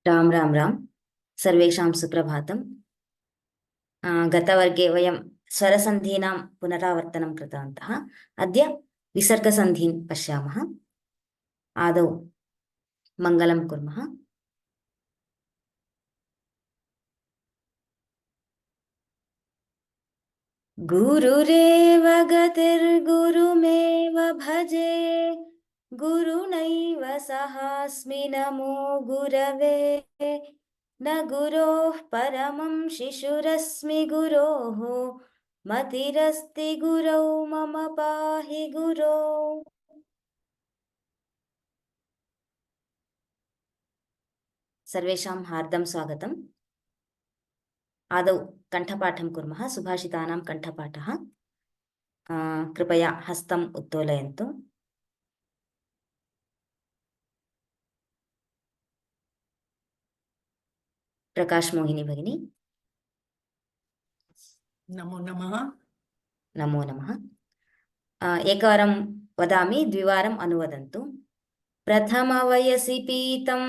राम राम राम सर्वेषां सुप्रभातम्। गतवर्गे वयं स्वरसन्धीनां पुनरावर्तनं कृतवन्तः। अद्य विसर्गसन्धीन् पश्यामः। आदौ मङ्गलं कुर्मः। गुरुरेव गतिर्गुरुमेव भजे, गुरुणैव सहास्मि नमो गुरवे। न गुरोः परमं शिशुरस्मि गुरोः, मतिरस्ति गुरौ मम पाहि गुरो। सर्वेषां हार्दं स्वागतम्। आदौ कण्ठपाठं कुर्मः। सुभाषितानां कण्ठपाठः। कृपया हस्तम् उत्तोलयन्तु। प्रकाश मोहिनी भगिनी। नमो नमः। नमो नमः। एकवारं वदामि, द्विवारम् अनुवदन्तु। प्रथमवयसि पीतं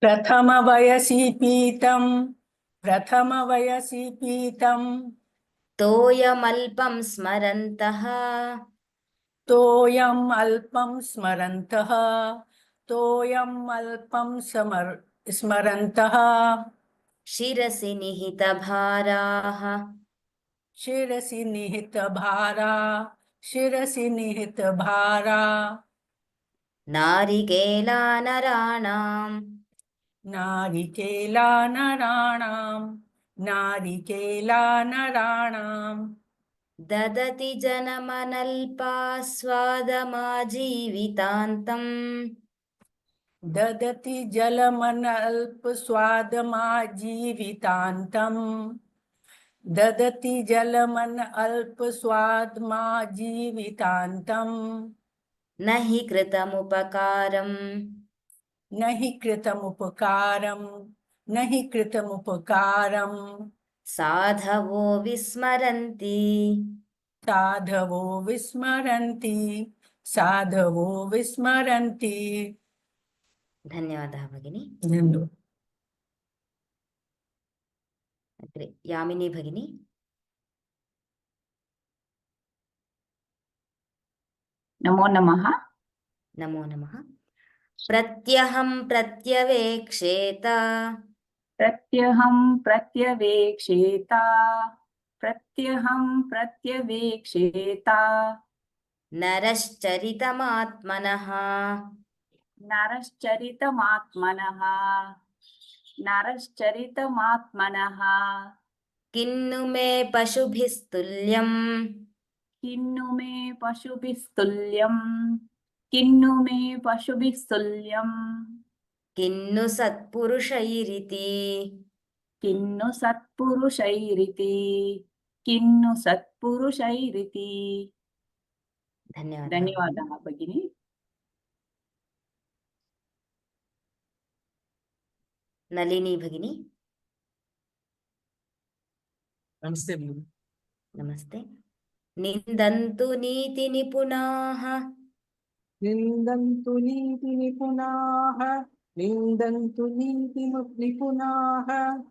प्रथमवयसि पीतं प्रथमवयसि पीतं तोयमल्पं स्मरन्तः, तोयम् अल्पं स्मरन्तः तोयम् अल्पं स्मरन्तः शिरसि निहितभाराः, शिरसि निहितभारा शिरसि निहितभारा नारिकेलानराणां नारिकेलानराणां नारिकेलानराणां ददति जनमनल्पास्वादमाजीवितान्तम्, ददति जलमनल्पस्वादमाजीवितान्तम् ददति जलमन अल्पस्वादमाजीवितान्तम् न हि कृतमुपकारम् न हि कृतमुपकारम् न हि कृतमुपकारम् साधवो विस्मरन्ति। साधवो विस्मरन्ति साधवो विस्मरन्ति। धन्यवादः भगिनी। अग्रे यामिनी भगिनी। नमो नमः। नमो नमः। प्रत्यहं प्रत्यवेक्षेत प्रत्यहं प्रत्यवेक्षेता प्रत्यहं प्रत्यवेक्षेता नरश्चरितमात्मनः, नरश्चरितमात्मनः नरश्चरितमात्मनः किन्नु मे पशुभिस्तुल्यम्, किन्नु मे पशुभिस्तुल्यम् किन्नु मे पशुभिस्तुल्यम् किन्नु सत्पुरुषैरिति। किन्नु सत्पुरुषैरिति किन्नु सत्पुरुषैरिति। धन्यवादः भगिनी। नलिनी भगिनी। नमस्ते। नमस्ते। निन्दन्तु नीतिनिपुणाः, निन्दन्तु नीतिनिपुणाः निन्दन्तु नीतिनिपुणाः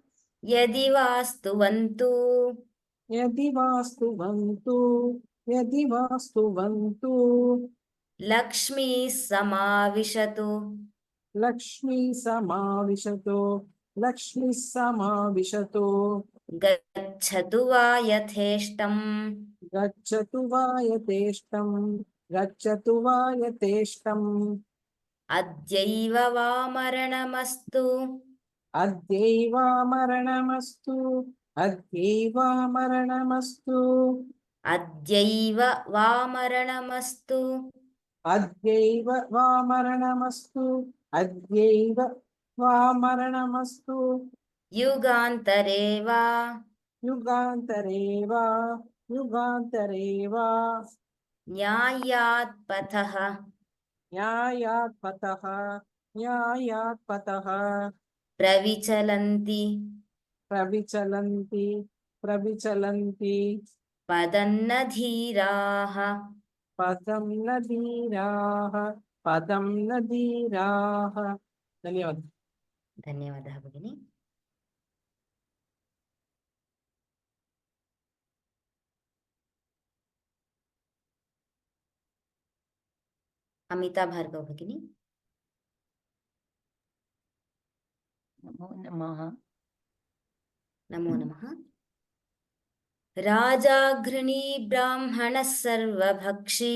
यदि वास्तुवन्तु यदि वास्तुवन्तु यदि वास्तुवन्तु लक्ष्मीः समाविशतु, लक्ष्मी समाविशतो लक्ष्मी समाविशतो गच्छतु वा यथेष्टम्, गच्छतु वा यथेष्टम् गच्छतु वा यथेष्टम् अद्यैव वा मरणमस्तु, अद्यैव मरणमस्तु अद्यैव मरणमस्तु अद्यैव वा मरणमस्तु, अद्यैव वा मरणमस्तु अद्यैव वा मरणमस्तु युगान्तरे वा युगान्तरे वा युगान्तरे वा न्यायात् पथः, न्यायात् पथः न्यायात् पथः प्रविचलन्ति प्रविचलन्ति प्रविचलन्ति पदन्न धीराः, पदं न धीराः पदं न धीराः। धन्यवाद। धन्यवादः भगिनी। अमिता भार्गव भगिनी। नमो नमः। नमो नमः। राजा घृणी ब्राह्मणः सर्वभक्षी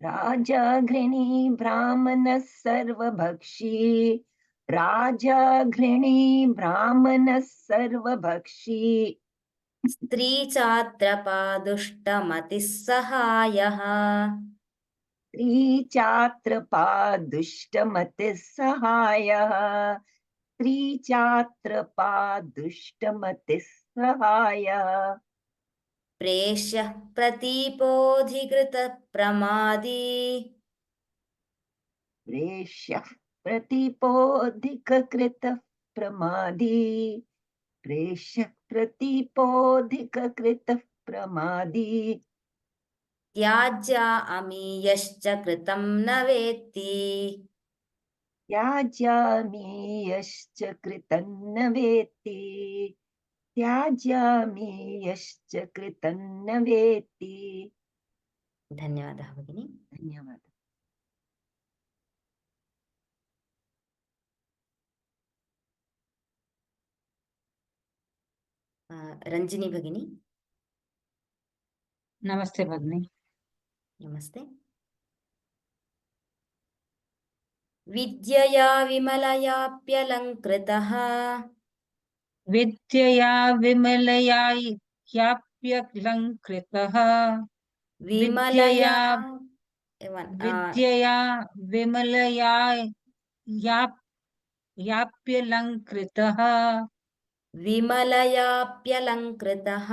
राजा घृणी ब्राह्मणः सर्वभक्षी राजा घृणी ब्राह्मणः सर्वभक्षी स्त्री चात्रपादुष्टमतिः सहायः स्त्री चात्रपादुष्टमतिः सहायः स्त्री चात्रपादुष्टमतिः सहायः प्रेष्यः प्रतीपोऽधिकृतप्रमादी प्रेष्यः प्रतिपोधिककृतः प्रमादी प्रेष्यः प्रतिपोधिककृतः प्रमादी त्याज्या अमीयश्च कृतं न वेत्ति त्याज्यामीयश्च कृतं न वेत्ति त्याज्यामीयश्च कृतं न वेत्ति। धन्यवादः भगिनी। धन्यवादः। रंजिनी भगिनी। नमस्ते भगिनी। नमस्ते। विद्यया विमलयाप्यलङ्कृतः विद्यया विमलयाप्यलङ्कृतः विमलया विद्यया विमलयाप्यलङ्कृतः विमलयाप्यलङ्कृतः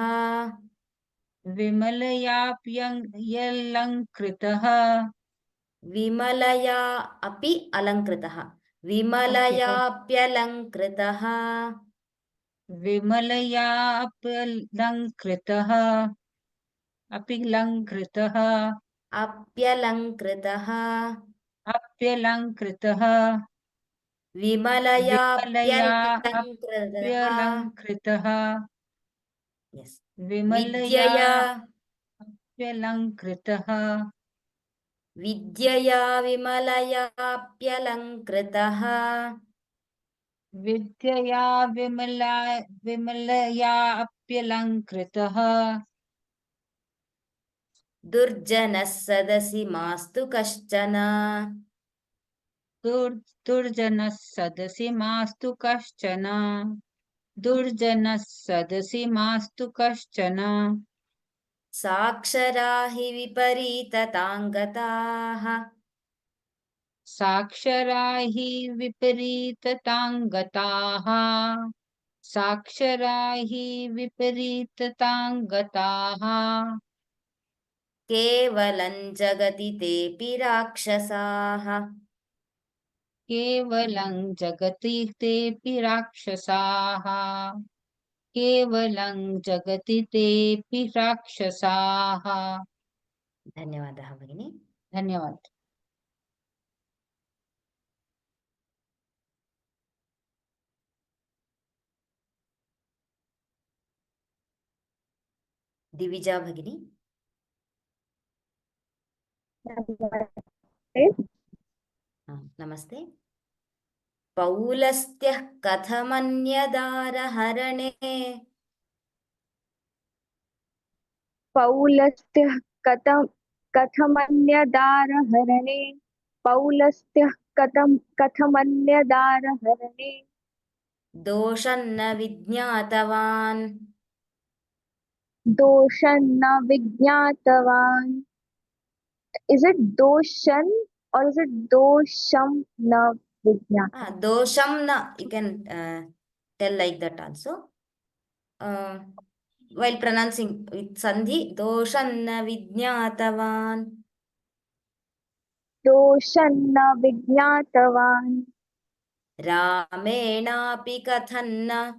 विमलयाप्यलङ्कृतः विमलया अपि अलङ्कृतः विमलयाप्यलङ्कृतः विमलयाप्यलङ्कृतः अप्यलङ्कृतः अप्यलङ्कृतः अप्यलङ्कृतः विमलयाप्यलङ्कृतः विमलयाप्यलङ्कृतः Yes. विमलया विद्यया विद्यया विमलयाप्यलङ्कृतः विद्यया विमलयाप्यलङ्कृतः दुर्जनः सदसि मास्तु कश्चन दुर्जनः सदसि मास्तु कश्चन दुर्जनः सदसि मास्तु कश्चन साक्षरा हि विपरीतताङ्गताः साक्षरा हि विपरीतताङ्गताः साक्षरा हि विपरीतताङ्गताः केवलं जगति तेऽपि राक्षसाः केवलं जगति तेऽपि राक्षसाः केवलं जगति तेऽपि राक्षसाः। धन्यवादः भगिनी। धन्यवाद। दिविजा भगिनी। नमस्ते। पौलस्त्यः कथमन्यदारहरणे पौलस्त्यः कथमन्यदारहरणे पौलस्त्यः कथमन्यदारहरणे दोषन्न विज्ञातवान् दोषन्न विज्ञातवान्। Is it doshan or is it dosham na vijnata? दोषं न, you can tell like that also. While pronouncing with sandhi, doshanna vijnatavan. Doshanna vijnatavan. Ramenapi kathanna.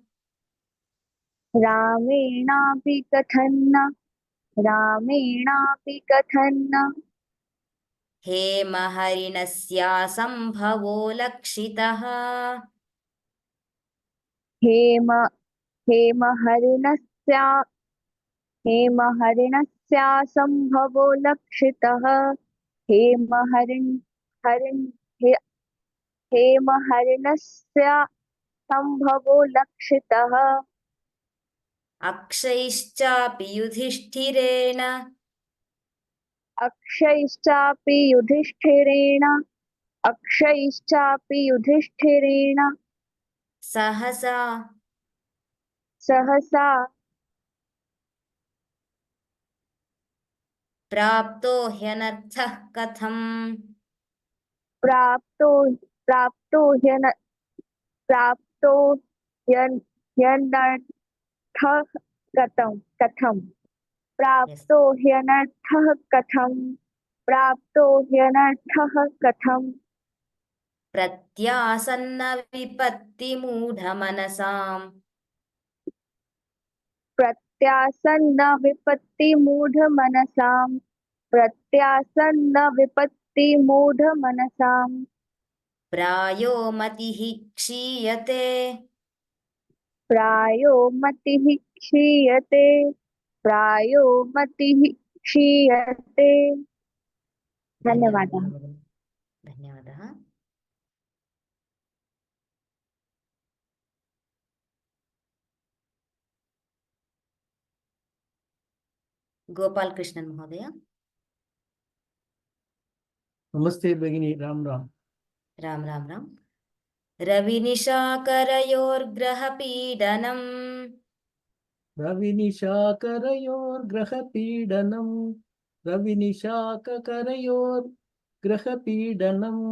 Ramenapi kathanna. Ramenapi kathanna. हेमहरिणस्या सम्भवो लक्षितः हेम हेमहरिणस्या हेमहरिणस्यासम्भवो लक्षितः हेमहरिण हरिण हे, हेमहरिणस्य सम्भवो लक्षितः अक्षैश्चापि युधिष्ठिरेण अक्षयश्चापि युधिष्ठिरेण अक्षयश्चापि युधिष्ठिरेण सहसा सहसा प्राप्तो ह्यनर्थः कथम् प्राप्तो प्राप्तो ह्यन प्राप्तो ह्यन ह्यनर्थः कथम् प्राप्तो ह्यनर्थः कथम् प्राप्तो ह्यनर्थः कथम् प्रत्यासन्न विपत्तिमूढमनसाम् प्रत्यासन्न विपत्तिमूढमनसाम् प्रत्यासन्न विपत्तिमूढमनसाम् प्रायो मतिः क्षीयते प्रायो मतिः क्षीयते प्रायो मतिः क्षीयते धन्यवादः धन्यवादः गोपाल कृष्णन महोदय नमस्ते भगिनी राम राम राम राम राम रविनिशाकरयोर्ग्रहपीडनम् रविनिशाकरयोर्ग्रहपीडनम् रविनिशाकरयोर्ग्रहपीडनम्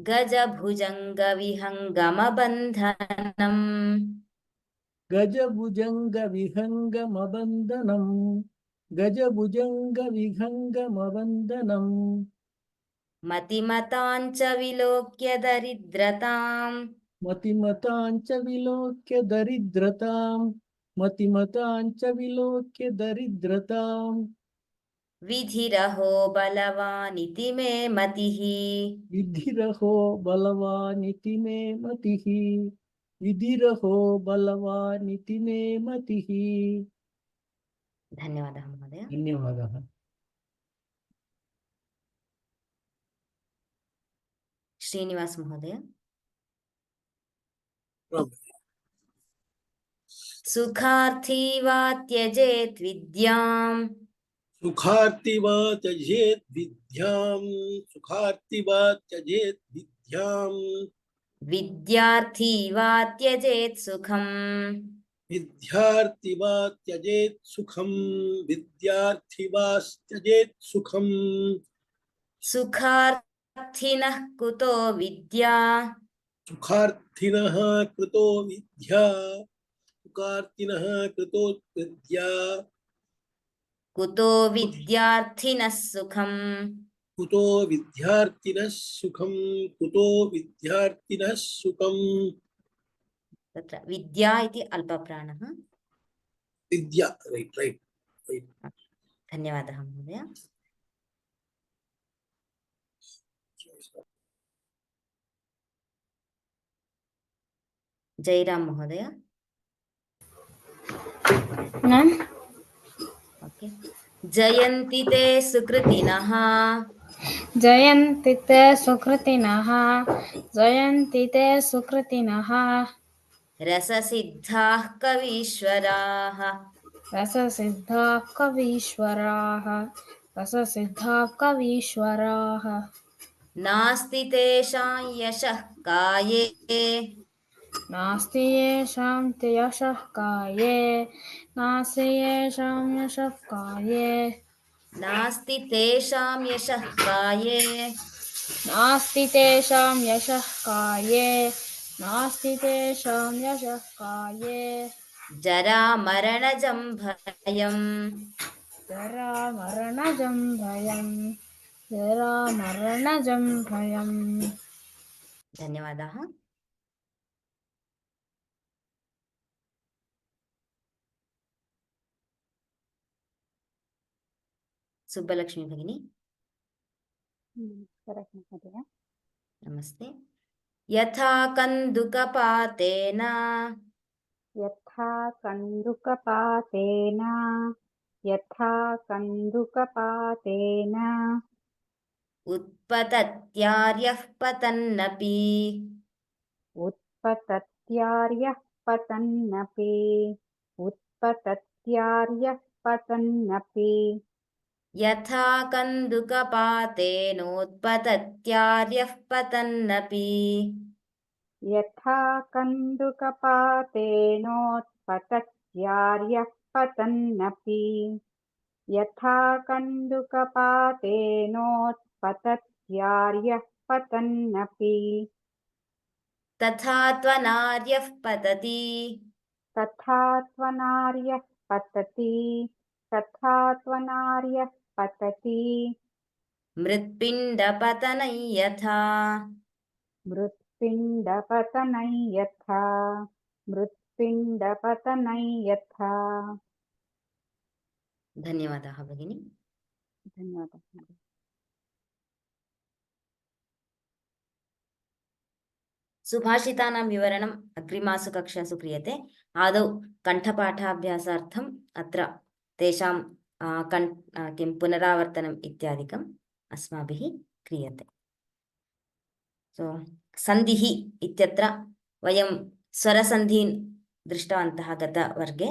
गजभुजङ्गविहङ्गमबन्धनम् गजभुजङ्गविहङ्गमबन्धनम् गजभुजङ्गविहङ्गमबन्धनम् मतिमताञ्च विलोक्य दरिद्रताम् मतिमताञ्च विलोक्य दरिद्रताम् मतिमताञ्च विलोक्य दरिद्रताम् विधिरहो बलवानिति मे मतिः विधिरहो बलवानिति मे मतिः विधिरहो बलवानिति मे मतिः धन्यवादः महोदय धन्यवादः श्रीनिवास महोदय सुखार्थी वा त्यजेत् विद्याम् सुखार्ति वा त्यजेत् विद्यां सुखार्ति वा त्यजेत् विद्यां विद्यार्थी वा त्यजेत् सुखम् विद्यार्थि वा त्यजेत् सुखं विद्यार्थि वा त्यजेत् सुखं सुखार्थिनः कुतो विद्या सुखार्थिनः कृतो विद्या सुखार्थिनः कृतो विद्या कुतो विद्यार्थिनः सुखम् कुतो विद्यार्थिनः सुखं कुतो विद्यार्थिनः सुखं तत्र विद्या इति अल्पप्राणः विद्या रैट रैट धन्यवादः महोदय जयराम महोदय ओके जयन्ति ते सुकृतिनः जयन्ति ते सुकृतिनः जयन्ति ते सुकृतिनः रससिद्धाः कवीश्वराः रससिद्धाः कवीश्वराः रससिद्धाः कवीश्वराः नास्ति तेषां यशः काये नास्ति येषां ते यशः काये नास्ति येषां यशः काये नास्ति तेषां यशः काये नास्ति तेषां यशः काये नास्ति तेषां यशः काये जरामरणजं भयम् जरामरणजं भयम् जरामरणजं भयम् धन्यवादाः सुब्बलक्ष्मी भगिनी नमस्ते यथा कन्दुकपातेन यथा कन्दुकपातेन यथा कन्दुकपातेन उत्पतत्यार्यः पतन्नपि उत्पतत्यार्यः पतन्नपि उत्पतत्यार्यः पतन्नपि यथा कन्दुकपातेनोत्पतत्यार्यः पतन्नपि यथा कन्दुकपातेनोत्पतत्यार्यः पतन्नपि यथा कन्दुकपातेनोत्पतत्यार्यः पतन्नपि तथा त्वनार्यः पतति तथा त्वनार्यः पतति तथा त्वनार्यः पतति मृत्पिण्डपतनं यथा मृत्पिण्डपतनं यथा मृत्पिण्डपतनं यथा धन्यवादाः भगिनी। धन्यवादः। सुभाषितानां विवरणम् अग्रिमासु कक्षासु क्रियते। आदौ कण्ठपाठाभ्यासार्थम् अत्र तेषां किं पुनरावर्तनम् इत्यादिकम् अस्माभिः क्रियते। सो सन्धिः इत्यत्र वयं स्वरसन्धीन् दृष्टवन्तः गतवर्गे।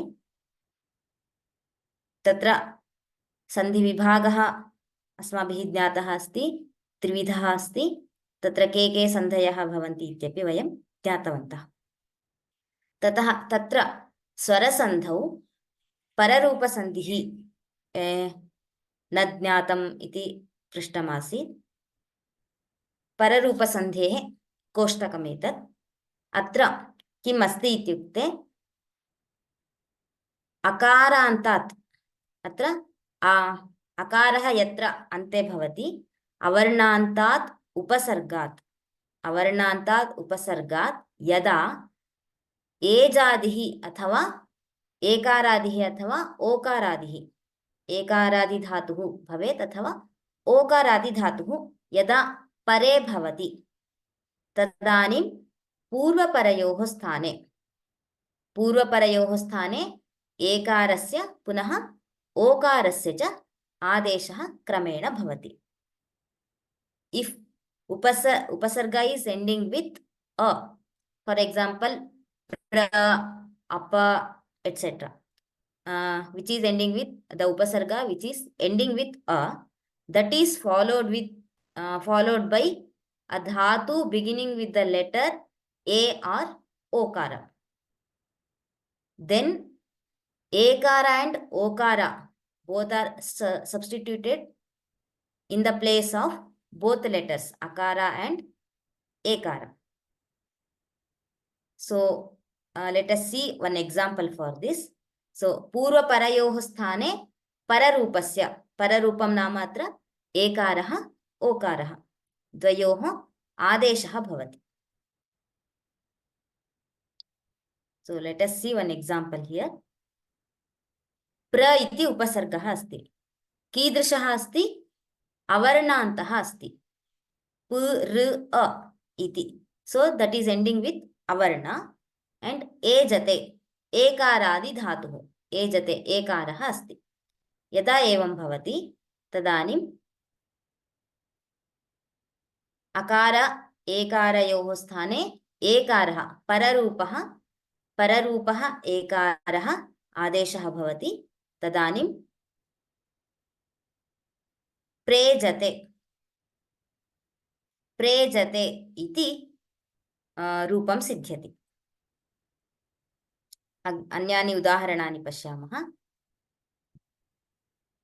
तत्र सन्धिविभागः अस्माभिः ज्ञातः अस्ति, त्रिविधः अस्ति। तत्र के सन्धयः भवन्ति इत्यपि वयं ज्ञातवन्तः। ततः तत्र स्वरसन्धौ पररूपसन्धिः न ज्ञातम् इति पृष्टमासीत्। पररूपसन्धेः कोष्टकमेतत्। अत्र किम् अस्ति इत्युक्ते अकारान्तात्, अत्र अकारः यत्र अन्ते भवति अवर्णान्तात् उपसर्गात् यदा एजादिः अथवा एकारादिः अथवा ओकारादिः, एकारादिधातुः भवेत् अथवा ओकारादिधातुः यदा परे भवति तदानीं पूर्वपरयोः स्थाने एकारस्य पुनः ओकारस्य च आदेशः क्रमेण भवति। If upasarga is ending with a, for example, pra, apa, etc., which is ending with the upasarga which is ending with a, that is followed by a dhatu beginning with the letter a or okara. Then ekara and okara both are substituted in the place of both letters akara and ekara. So let us see one example for this. So purva parayoh sthane pararupasya, pararupam naam atra ekarah okarah dvayoh adeshah bhavati. So let us see one example here. pra iti upasargah asti, कीदृशः अस्ति? अवर्णान्तः अस्ति, प र अ इति. So that is ending with avarna. And ejate, एकारादि धातुः, एजते एकारः अस्ति. यदा एवं भवति तदानीं अकार एकारयोः स्थाने एकारः पररूपः एकारः आदेशः भवति. तदानीं प्रेजते इति रूपं सिद्ध्यति. अन्यानि उदाहरणानि पश्यामः.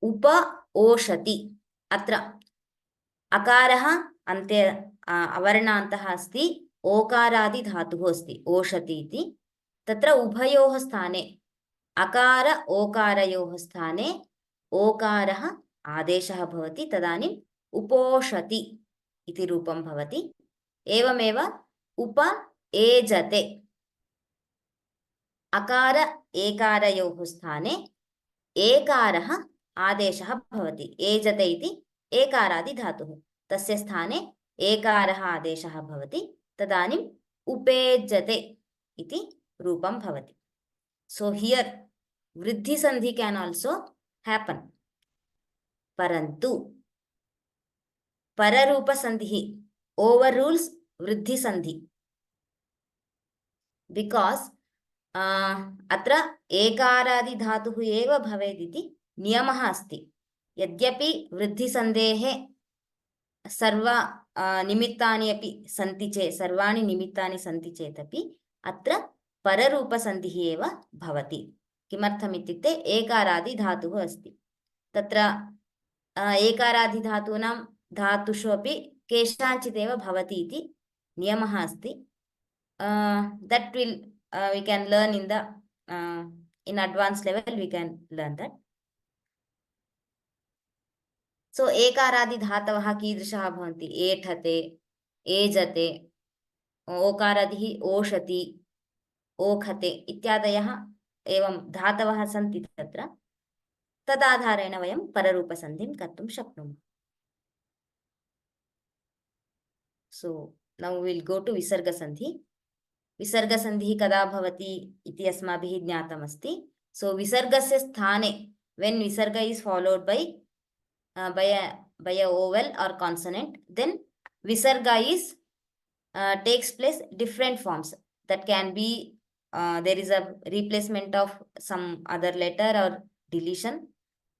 उप ओषति, अत्र अकारः अन्ते अवर्णान्तः अस्ति, ओकारादि धातुः अस्ति ओषति इति. तत्र उभयोः स्थाने अकार ओकारयोः स्थाने ओकारः आदेशः भवति. तदानीं उपोषति इति रूपं भवति. एवमेव उप एजते, अकार एकारयोः स्थाने एकारः आदेशः भवति. एजते इति एकारादि धातुः, तस्य स्थाने एकारः आदेशः भवति. तदानीम् उपेज्यते इति रूपं भवति. So here वृद्धि संधि can also happen. परन्तु पररूप संधिः overrules वृद्धि संधि because अत्र एकारादि धातुः एव भवेत् इति नियमः अस्ति. यद्यपि वृद्धिसन्धेः निमित्तानि अपि सन्ति चेत् सर्वाणि निमित्तानि सन्ति चेदपि अत्र पररूपसन्धिः एव भवति. किमर्थम् इत्युक्ते एकारादि धातुः अस्ति. तत्र एकारादि धातूनां धातुषु अपि केषाञ्चिदेव भवति इति नियमः अस्ति. That will we can learn in the in advanced level we can learn that. So एकारादि धातवः कीदृशः भवन्ति? एठते, एजते, ओकारादिः ओषति, ओखते इत्यादयः एवं धातवः सन्ति तत्र. तदाधारेण वयं पररूपसन्धिं कर्तुं शक्नुमः. So now we will go to विसर्गसन्धि. विसर्गसन्धिः कदा भवति इति अस्माभिः ज्ञातमस्ति. So विसर्गस्य स्थाने when visarga is followed by a vowel or consonant, then visarga is takes place different forms. That can be there is a replacement of some other letter or deletion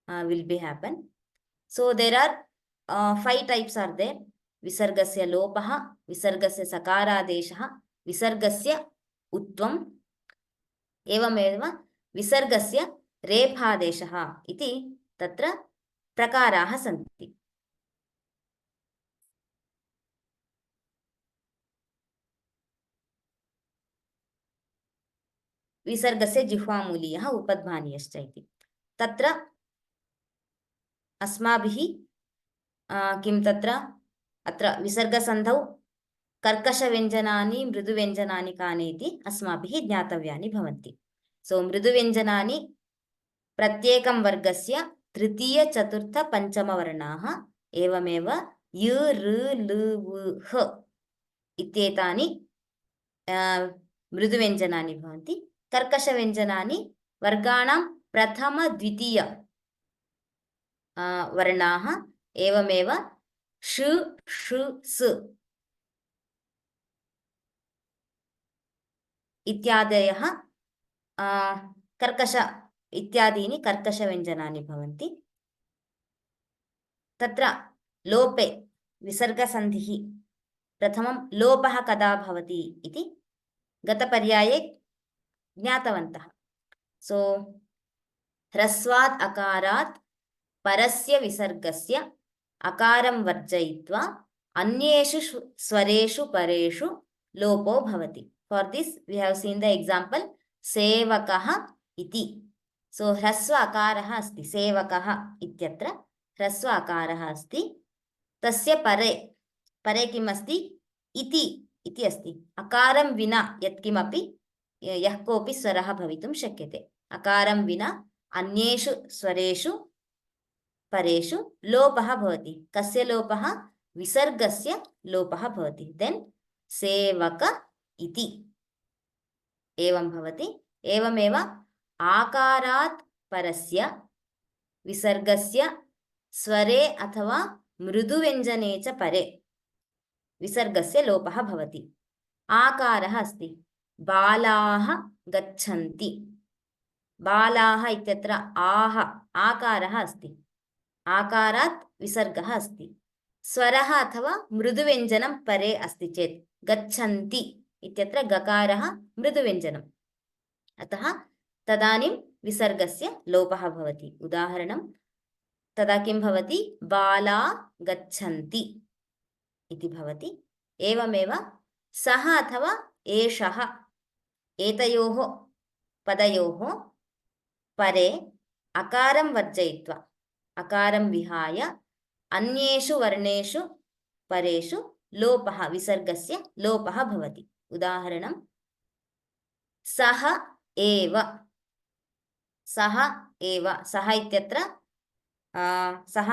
will be happen. So there are 5 types are there. विसर्गस्य लोपः, विसर्गस्य सकारादेशः, विसर्गस्य उत्वम्, एवमेव विसर्गस्य रेफादेशः इति तत्र प्रकाराः सन्ति. विसर्गस्य जिह्वामूलीयः उपध्मानीयश्च इति. तत्र अस्माभिः किं तत्र अत्र विसर्गसन्धौ कर्कशव्यञ्जनानि मृदुव्यञ्जनानि कानि इति अस्माभिः ज्ञातव्यानि भवन्ति. सो मृदुव्यञ्जनानि प्रत्येकं वर्गस्य तृतीय चतुर्थ पञ्चमवर्णाः, एवमेव य ऋ ल व ह इत्येतानि मृदुव्यञ्जनानि भवन्ति. कर्कशव्यञ्जनानि वर्गाणां प्रथम द्वितीय वर्णाः, एवमेव ष ष स इत्यादयः कर्कश इत्यादीनि कर्कशव्यञ्जनानि भवन्ति. तत्र लोपे विसर्गसन्धिः प्रथमं लोपः कदा भवति इति गतपर्याये ज्ञातवन्तः. सो ह्रस्वात् अकारात् परस्य विसर्गस्य अकारं वर्जयित्वा अन्येषु स्वरेषु परेषु लोपो भवति. For this we have seen the example सेवकः इति. So ह्रस्व अकारः अस्ति, सेवकः इत्यत्र ह्रस्व अकारः अस्ति. तस्य परे किम् अस्ति? इति अस्ति. अकारं विना यत्किमपि यः कोऽपि स्वरः भवितुं शक्यते. अकारं विना अन्येषु स्वरेषु परेषु लोपः भवति. कस्य लोपः? विसर्गस्य लोपः भवति. देन् सेवक इति एवं भवति. एवमेव आकारात् परस्य विसर्गस्य स्वरे अथवा मृदुव्यञ्जने च परे विसर्गस्य लोपः भवति. आकारः अस्ति, बालाः गच्छन्ति. बालाः इत्यत्र आकारः अस्ति. आकारात् विसर्गः अस्ति. स्वरः अथवा मृदुव्यञ्जनं परे अस्ति चेत् गच्छन्ति इत्यत्र गकारः मृदुव्यञ्जनम्. अतः तदानीं विसर्गस्य लोपः भवति. उदाहरणं तदा किं भवति? बाला गच्छन्ति इति भवति. एवमेव सः अथवा एषः एतयोः पदयोः परे अकारं वर्जयित्वा अकारं विहाय अन्येषु वर्णेषु परेषु लोपः विसर्गस्य लोपः भवति. उदाहरणं सः एव. सः एव, सः इत्यत्र सः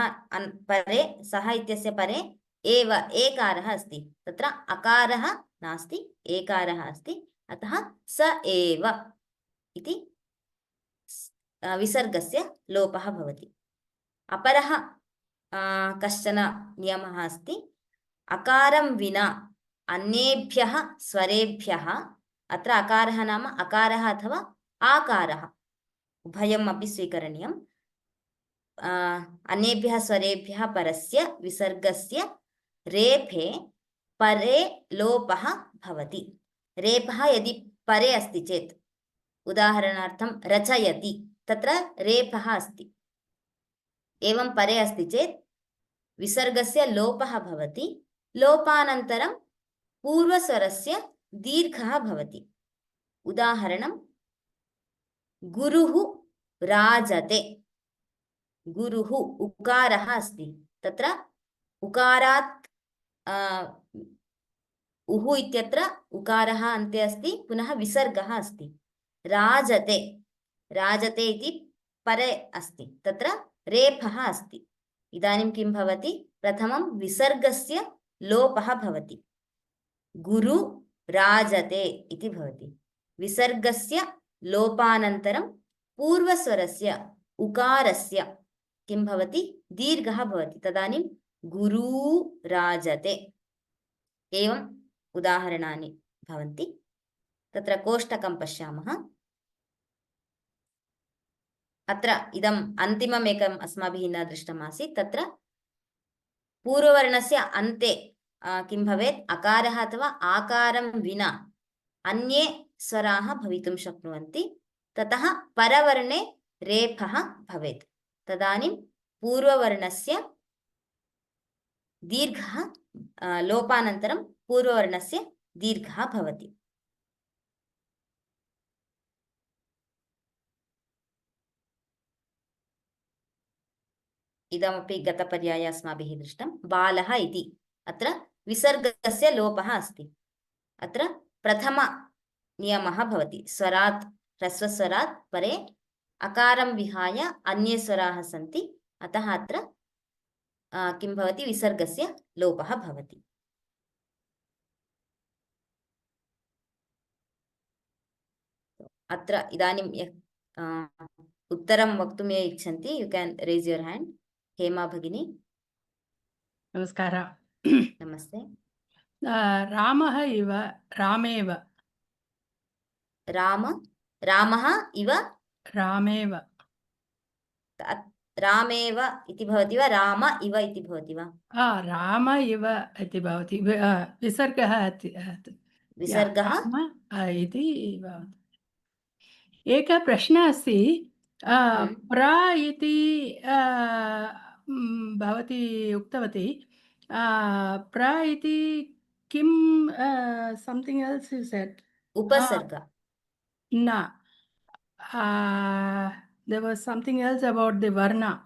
परे, सः इत्यस्य परे एव एकारः अस्ति, तत्र अकारः नास्ति, एकारः अस्ति, अतः स एव इति विसर्गस्य लोपः भवति। अपरः कश्चन नियमः अस्ति, अकारं विना अन्येभ्यः स्वरेभ्यः, अत्र अकारः नाम अकारः अथवा आकारः उभयम् अपि स्वीकरणीयम्, अन्येभ्यः स्वरेभ्यः परस्य विसर्गस्य रेफे परे लोपः भवति। रेफः यदि परे अस्ति चेत्, उदाहरणार्थं रचयति, तत्र रेफः अस्ति, एवं परे अस्ति चेत् विसर्गस्य लोपः भवति। लोपानन्तरं पूर्वस्वरस्य दीर्घः भवति। उदाहरणं गुरुः राजते, गुरुः उकारः अस्ति, तत्र उकारात् उः इत्यत्र उकारः अन्ते अस्ति, पुनः विसर्गः अस्ति। राजते, राजते इति परे अस्ति, तत्र रेफः अस्ति। इदानीं किं भवति? प्रथमं विसर्गस्य लोपः भवति, गुरु राजते इति भवति। विसर्गस्य लोपानन्तरं पूर्वस्वरस्य उकारस्य किं भवति? दीर्घः भवति, तदानीं गुरु राजते। एवम् उदाहरणानि भवन्ति। तत्र कोष्टकं पश्यामः। अत्र इदम् अन्तिमम् एकम् अस्माभिः न दृष्टमासीत्। तत्र पूर्ववर्णस्य अन्ते किं भवेत्? अकारः अथवा आकारं विना अन्ये स्वराः भवितुं शक्नुवन्ति। ततः परवर्णे रेफः भवेत्, तदानीं पूर्ववर्णस्य दीर्घः, लोपानन्तरं पूर्ववर्णस्य दीर्घः भवति। इदमपि गतपर्याये अस्माभिः दृष्टं। बालः इति, अत्र विसर्गस्य लोपः अस्ति। अत्र प्रथमनियमः भवति, स्वरात्, ह्रस्वस्वरात् परे अकारं विहाय अन्ये स्वराः सन्ति, अतः अत्र किं भवति? विसर्गस्य लोपः भवति। अत्र इदानीं उत्तरं वक्तुं ये इच्छन्ति, you can raise your hand. Hema भगिनी। नमस्कार। नमस्ते। रामः इव रामेव। रामः इव रामेव। रामेव इति भवति वा, राम इव इति भवति वा? राम इव इति भवति, विसर्गः विसर्गः इति भवति। एकः प्रश्नः अस्ति, प्र इति भवती उक्तवती, प्र इति किं? something else you said. उपसर्ग। न, there was something else about the varna.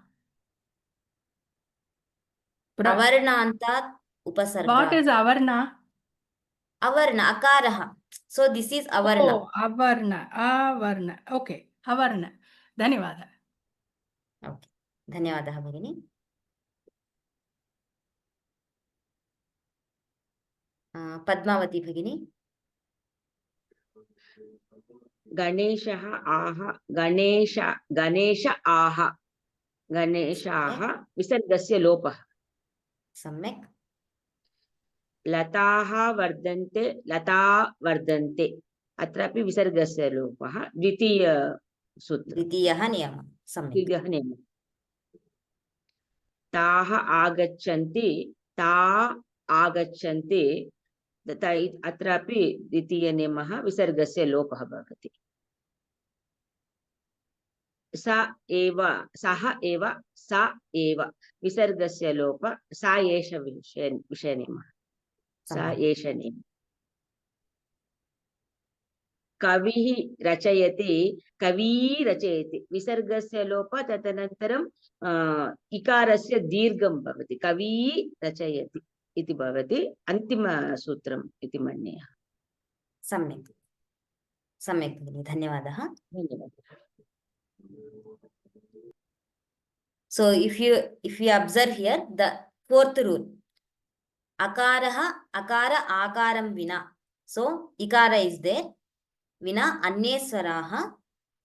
अवर्णान्तात् उपसर्ग. What is avarna? अवर्ण, अकारः. So this is avarna. Oh, avarna. Okay, avarna. धन्यवादः. Okay, धन्यवादः भगिनी। पद्मावती भगिनी। गणेशः गणेशाः विसर्गस्य लोपः। सम्यक्। लता वर्धन्ते, अत्रापि विसर्गस्य लोपः। द्वितीयः नियमः। द्वितीयः नियमः। ताः आगच्छन्ति, अत्रापि द्वितीयनियमः, विसर्गस्य लोपः भवति। सः एव विसर्गस्य लोप। सा एष विषयनियमः। सा एष नियमः। कविः रचयति, विसर्गस्य लोप, तदनन्तरं इकारस्य दीर्घं भवति। कवी रचयति इति भवति। अन्तिमसूत्रम् इति मन्ये। सम्यक् भगिनि, धन्यवादः। So if you observe here, the fourth rule, अकारः अकार आकारं विना, सो इकार इस् देर्, विना अन्ये स्वराः,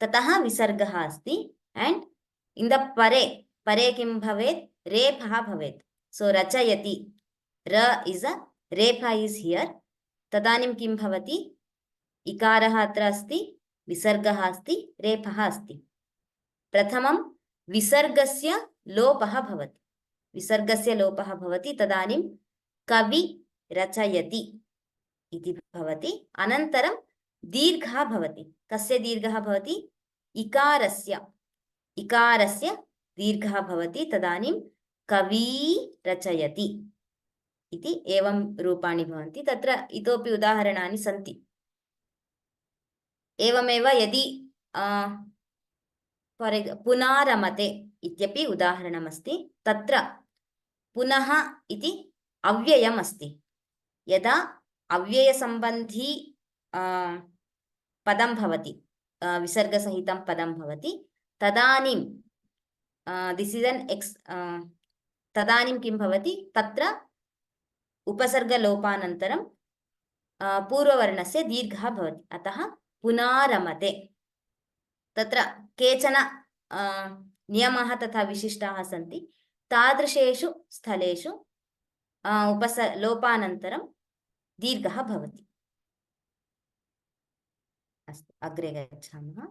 ततः विसर्गः अस्ति, एंड इन द परे, परे किं भवेत्, रेफः भवेत्, सो रचयति, र इस् अ रेफः इस् हियर्, तदानीं किं भवति, इकारः अत्र अस्ति, विसर्गः अस्ति, रेफः अस्ति। प्रथमं विसर्गस्य लोपः भवति, विसर्गस्य लोपः भवति, तदानीं कवि रचयति इति भवति। अनन्तरं दीर्घः भवति, कस्य दीर्घः भवति, इकारस्य, इकारस्य दीर्घः भवति, तदानीं कवी रचयति इति एवं रूपाणि भवन्ति। तत्र इतोपि उदाहरणानि सन्ति। एवमेव यदि पुनारमते इत्यपि उदाहरणमस्ति, तत्र पुनः इति अव्ययम् अस्ति। यदा अव्ययसम्बन्धी पदं भवति, विसर्गसहितं पदं भवति, तदानीं दिस् इस् एन् तदानीं किं भवति, तत्र उपसर्गलोपानन्तरं पूर्ववर्णस्य दीर्घः भवति, अतः पुनारमते। तत्र केचन नियमाः तथा विशिष्टाः सन्ति। तादृशेषु स्थलेषु लोपानन्तरं दीर्घः भवति। अस्तु, अग्रे गच्छामः।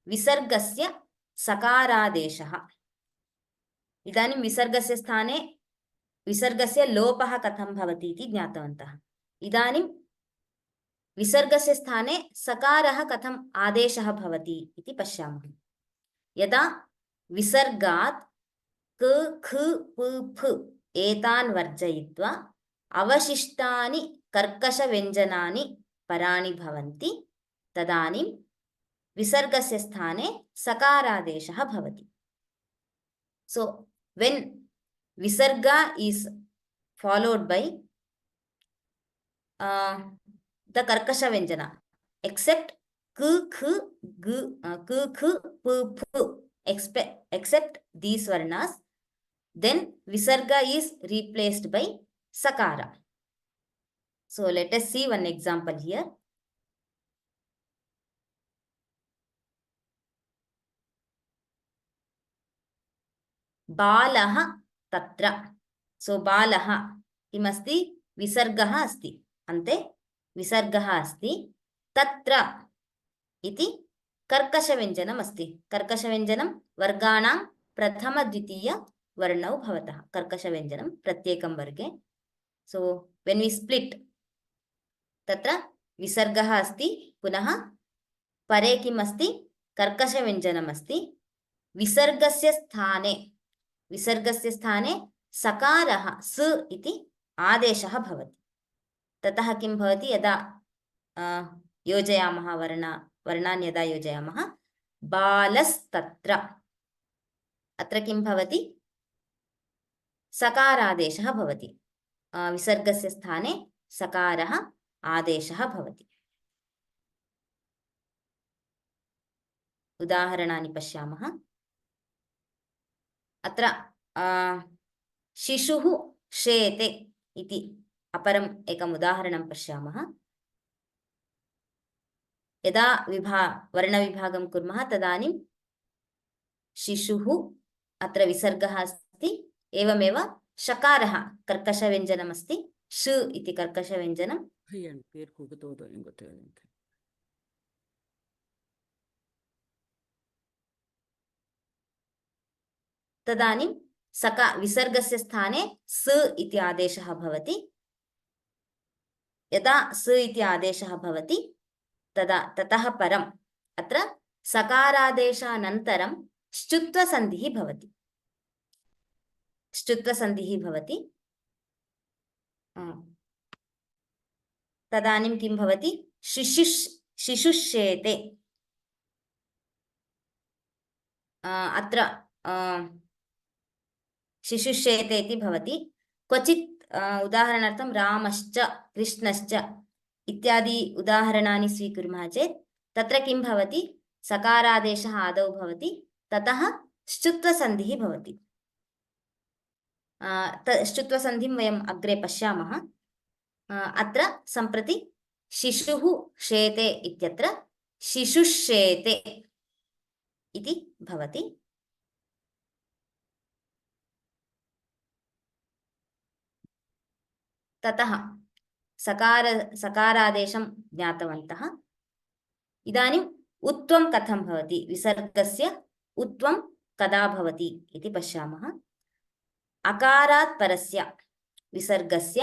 विसर्गस्य सकारादेशः। इदानीं विसर्गस्य स्थाने विसर्गस्य लोपः कथं भवति इति ज्ञातवन्तः। इदानीं विसर्गस्य स्थाने सकारः कथम् आदेशः भवति इति पश्यामः। यदा विसर्गात् क, ख, प, फ एतान् वर्जयित्वा अवशिष्टानि कर्कशव्यञ्जनानि पराणि भवन्ति, तदानीं विसर्गस्य स्थाने सकारादेशः भवति। So when visarga is followed by the karkasha vyanjana, except k, kh, g, k, kh, p, ph, except these varnas, then visarga is replaced by sakara. So let us see one example here. बालः तत्र। सो बालः किमस्ति, विसर्गः अस्ति, अन्ते विसर्गः अस्ति, तत्र इति कर्कशव्यञ्जनम् अस्ति। कर्कशव्यञ्जनं वर्गाणां प्रथमद्वितीयवर्णौ भवतः कर्कशव्यञ्जनं प्रत्येकं वर्गे। सो व्हेन वी स्प्लिट, तत्र विसर्गः अस्ति, पुनः परे किम् अस्ति, कर्कशव्यञ्जनम् अस्ति। विसर्गस्य स्थाने सकारः स इति आदेशः भवति। ततः किं भवति, यदा योजयामः वर्णान् यदा योजयामः, बालस्तत्र, अत्र किं भवति, सकारादेशः भवति। विसर्गस्य स्थाने सकारः आदेशः भवति। उदाहरणानि पश्यामः। अत्र शिशुः शेते इति अपरम् एकम् उदाहरणं पश्यामः। यदा वर्णविभागं कुर्मः, तदानीं शिशुः अत्र विसर्गः अस्ति, एवमेव शकारः कर्कशव्यञ्जनम् अस्ति, श इति कर्कशव्यञ्जनं। तदानीं विसर्गस्य स्थाने स इति आदेशः भवति। यदा स इति आदेशः भवति, ततः परम् अत्र सकारादेशानन्तरं श्चुत्वसन्धिः भवति। श्चुत्वसन्धिः भवति। तदानीं किं भवति, शिशुष्येते। अत्र शिशुष्येते इति भवति। क्वचित् उदाहरणार्थं रामश्च कृष्णश्च इत्यादि उदाहरणानि स्वीकुर्मः चेत्, तत्र किं भवति, सकारादेशः आदौ भवति, ततः श्चुत्वसन्धिः भवति। श्चुत्वसन्धिं वयम् अग्रे पश्यामः। अत्र सम्प्रति शिशुः शेते इत्यत्र शिशुश्शेते इति भवति। ततः सकारादेशं ज्ञातवन्तः। इदानीम् उत्वं कथं भवति, विसर्गस्य उत्वं कदा भवति इति पश्यामः। अकारात् परस्य विसर्गस्य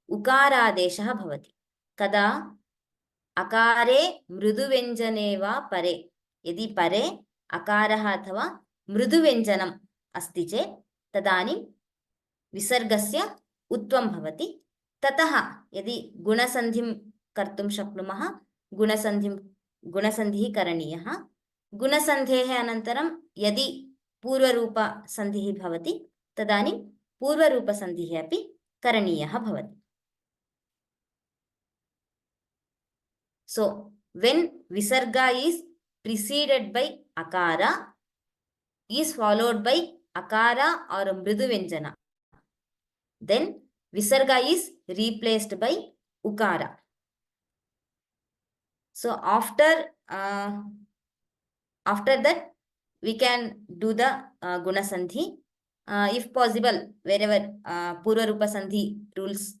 उकारादेशः भवति कदा? अकारे मृदुव्यञ्जने वा परे। यदि परे अकारः अथवा मृदुव्यञ्जनम् अस्ति चेत् तदानीं विसर्गस्य उत्वं भवति। ततः यदि गुणसन्धिं कर्तुं शक्नुमः, गुणसन्धिः करणीयः। गुणसन्धेः अनन्तरं यदि पूर्वरूपसन्धिः भवति तदानीं पूर्वरूपसन्धिः अपि करणीयः भवति। So when visarga is preceded by akara, is followed by akara or mridu vyanjana, then visarga is replaced by ukara. So after that we can do the gunasandhi. If possible, wherever purva rupa sandhi rules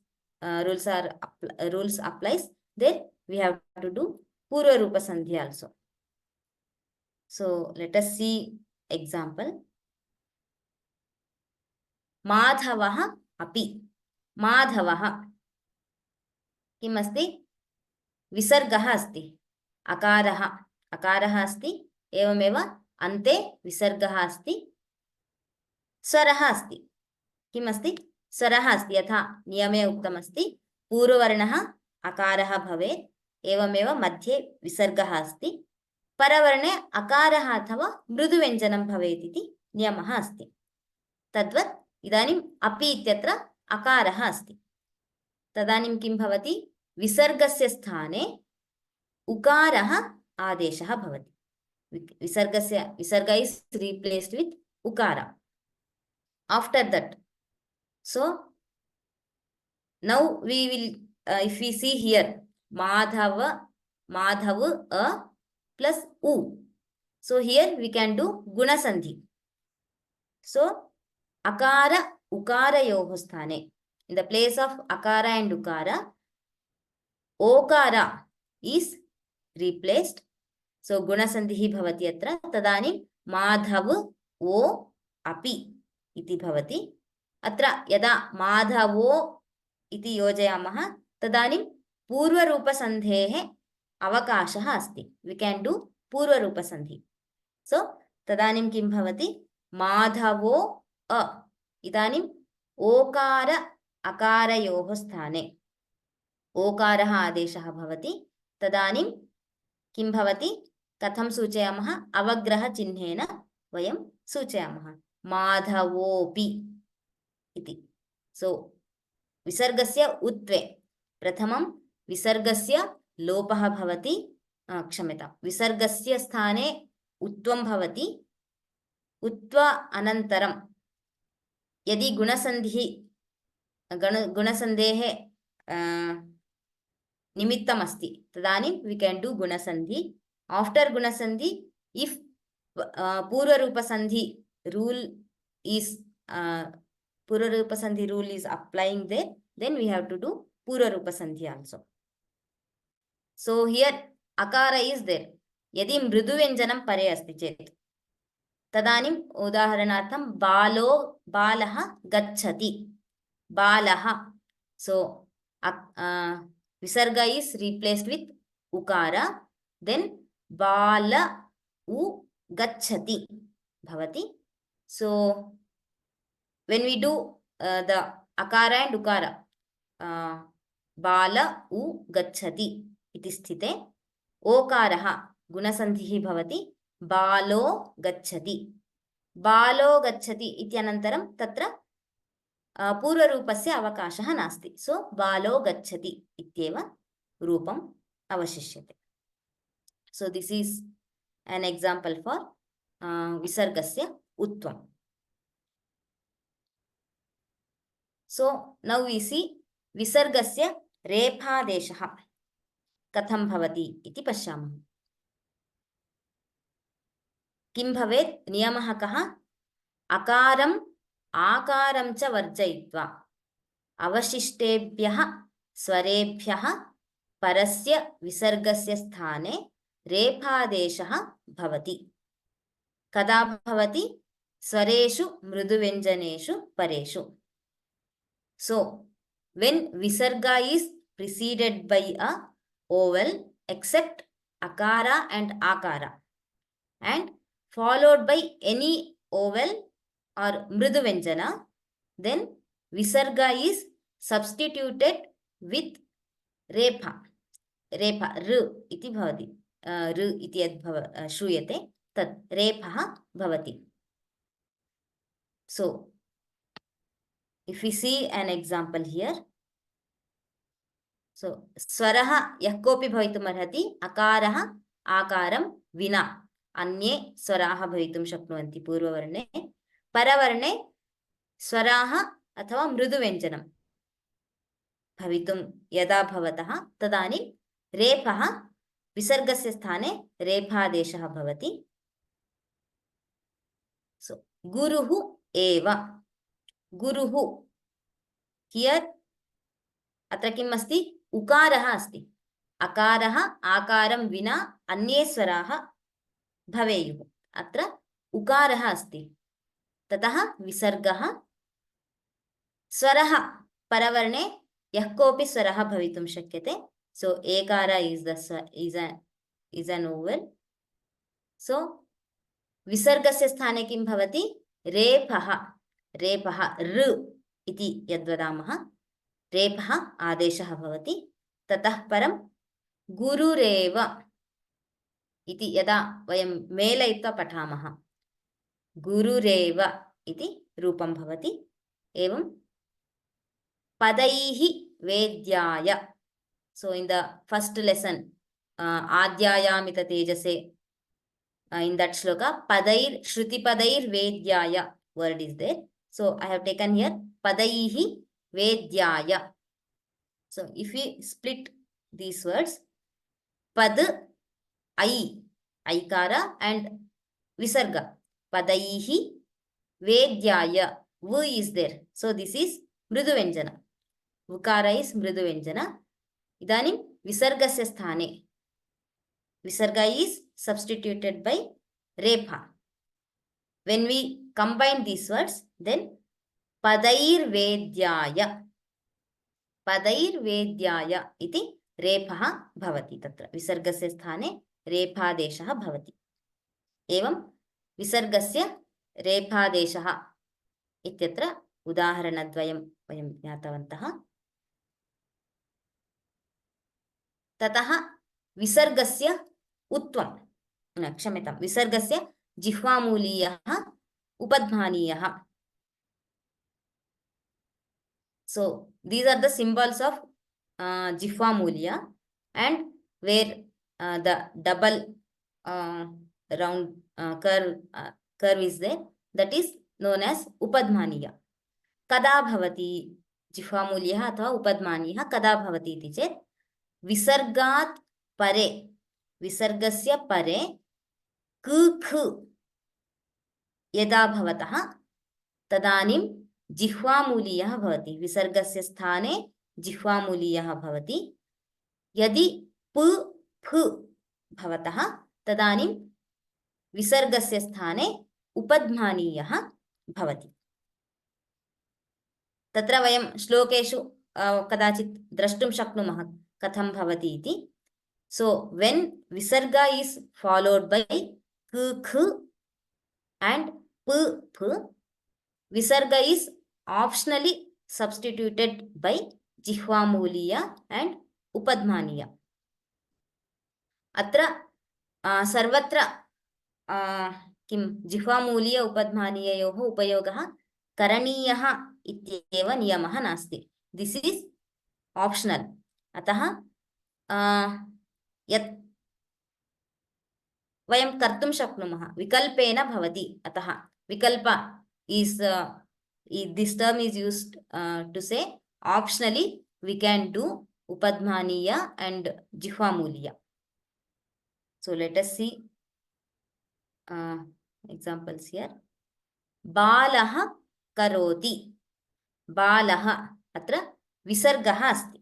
applies, then we have to do purva rupa sandhi also. So let us see example. Madhavah api. Madhavah किम् अस्ति? विसर्गः अस्ति, अकारः अस्ति, एवमेव अन्ते विसर्गः अस्ति, स्वरः अस्ति। किम् अस्ति? स्वरः अस्ति। यथा नियमे उक्तमस्ति, पूर्ववर्णः अकारः भवेत्, एवमेव मध्ये विसर्गः अस्ति, परवर्णे अकारः अथवा मृदुव्यञ्जनं भवेत् इति नियमः अस्ति। तद्वत् इदानीम् अपि इत्यत्र अकारः अस्ति। तदानीं किं भवति? विसर्गस्य स्थाने उकारः आदेशः भवति। विसर्ग is replaced with ukara. After that, so now we will if we see here madhav a plus u, so here we can do gunasandhi. So akara ukarayoh sthane, in the place of akara and ukara, okara is replaced. So gunasandhiः भवति अत्र। तदानीं माधव ओ अपि इति भवति। अत्र यदा माधवो इति योजयामः तदानीं पूर्वरूपसन्धेः अवकाशः अस्ति। We can do पूर्वरूपसन्धि। So तदानीं किं भवति? माधवो अ, इदानीम् ओकार अकारयोः स्थाने ओकारः आदेशः भवति। तदानीं किं भवति? कथं सूचयामः? अवग्रहचिह्नेन वयं सूचयामः, माधवोऽपि इति। सो विसर्गस्य उत्वे प्रथमं विसर्गस्य लोपः भवति, क्षम्यतां, विसर्गस्य स्थाने उत्वं भवति। उत्व अनन्तरं यदि गुणसन्धेः निमित्तम् अस्ति तदानीं we can do gunasandhi. After gunasandhi, if पूर्वरूपसन्धि rule is पूर्वरूपसन्धि rule is applying there, then we have to do पूर्वरूपसन्धि also. So here akara is there. यदि मृदुव्यञ्जनं परे अस्ति चेत् तदानीम् उदाहरणार्थं बालः गच्छति, बालः. So visarga is replaced with ukara, then bala u gacchati bhavati. So when we do the akara and ukara, bala u gacchati iti sthite, okaraha gunasandhiः भवति, बालो गच्छति, बालो गच्छति इत्यनन्तरं तत्र पूर्वरूपस्य अवकाशः नास्ति. सो बालो गच्छति इत्येव रूपम् अवशिष्यते. So this is an example for विसर्गस्य उत्वम्. So now we see विसर्गस्य रेफादेशः कथं भवति इति पश्यामः। किं भवेत्? नियमः कः? अकारम् आकारं च वर्जयित्वा अवशिष्टेभ्यः स्वरेभ्यः परस्य विसर्गस्य स्थाने रेफादेशः भवति। कदा भवति? स्वरेषु मृदुव्यञ्जनेषु परेषु। So when visarga is preceded by a vowel except akara and akara and followed by any vowel or mriduvenjana, then visarga is substituted with रेफा। रेफा ऋ इति भवति, ऋ इति यद् श्रूयते तत् रेफः भवति। So if we see an example here, so स्वरः यः कोऽपि भवितुमर्हति, अकारः आकारं विना अन्ये स्वराः भवितुं शक्नुवन्ति पूर्ववर्णे। परवर्णे स्वराः अथवा मृदुव्यञ्जनं भवितुं यदा भवतः तदानीं रेफः विसर्गस्य स्थाने रेफादेशः भवति। So गुरुः एव, गुरुः हियर् अत्र किम् अस्ति? उकारः अस्ति। अकारः आकारं विना अन्ये स्वराः भवेयुः, अत्र उकारः अस्ति। ततः विसर्गः स्वरः परवर्णे यः कोऽपि स्वरः भवितुं शक्यते। So ekara is an vowel. So विसर्गस्य स्थाने किं भवति? रेफः, रेफः ऋ इति यद्वदामः, रेफः आदेशः भवति। ततः परं गुरुरेव इति यदा वयं मेलयित्वा पठामः, गुरुरेव इति रूपं भवति। एवं पदैः वेद्याय, so in the first lesson आद्यायामित तेजसे, in that shloka padair shruti padair vedyaya word is there. So I have taken here padaihi vedyaya. So if we split these words, pad aikara and visarga, padaihi vedyaya, v is there. So this is mriduvenjana, ukara is mriduvenjana. Idanim visargasya sthane visarga is substituted by repha. When we combine these words, then padair vedyaya iti repha bhavati. Tatra visargasya sthane rephadeshah bhavati. Evam visargasya rephadeshah ityatra udaharanadvayam vayam ज्ञातवन्तः। ततः विसर्गस्य उत्वं, क्षम्यतां, विसर्गस्य जिह्वामूलीयः उपध्मानीयः। So these are the symbols of jihvamuliya, and where the double round curve is there, that is known as upadmaniya. kada bhavati jihvamuliya अथवा upadmaniya kada bhavati इति चेत् विसर्गात् परे, विसर्गस्य परे क ख यदा भवतः तदानीं जिह्वामूलीयः भवति। विसर्गस्य स्थाने जिह्वामूलीयः भवति। यदि प फ भवतः तदानीं विसर्गस्य स्थाने उपध्मानीयः भवति। तत्र वयं श्लोकेषु कदाचित् द्रष्टुं शक्नुमः कथं भवति इति। So when visarga is followed by k kh and p ph, visarga is optionally substituted by jihvamuliya and upadmaniya. अत्र सर्वत्र किं जिह्वामूलीय उपध्मानीययोः उपयोगः करणीयः इत्येव नियमः नास्ति। This is optional. अतः यत् वयं कर्तुं शक्नुमः विकल्पेन भवति। अतः विकल्प is this term is used to say optionally we can do Upadmaniya and Jihvamuliya. So let us see examples here. Balaha karoti. Balaha atra visargaha asti.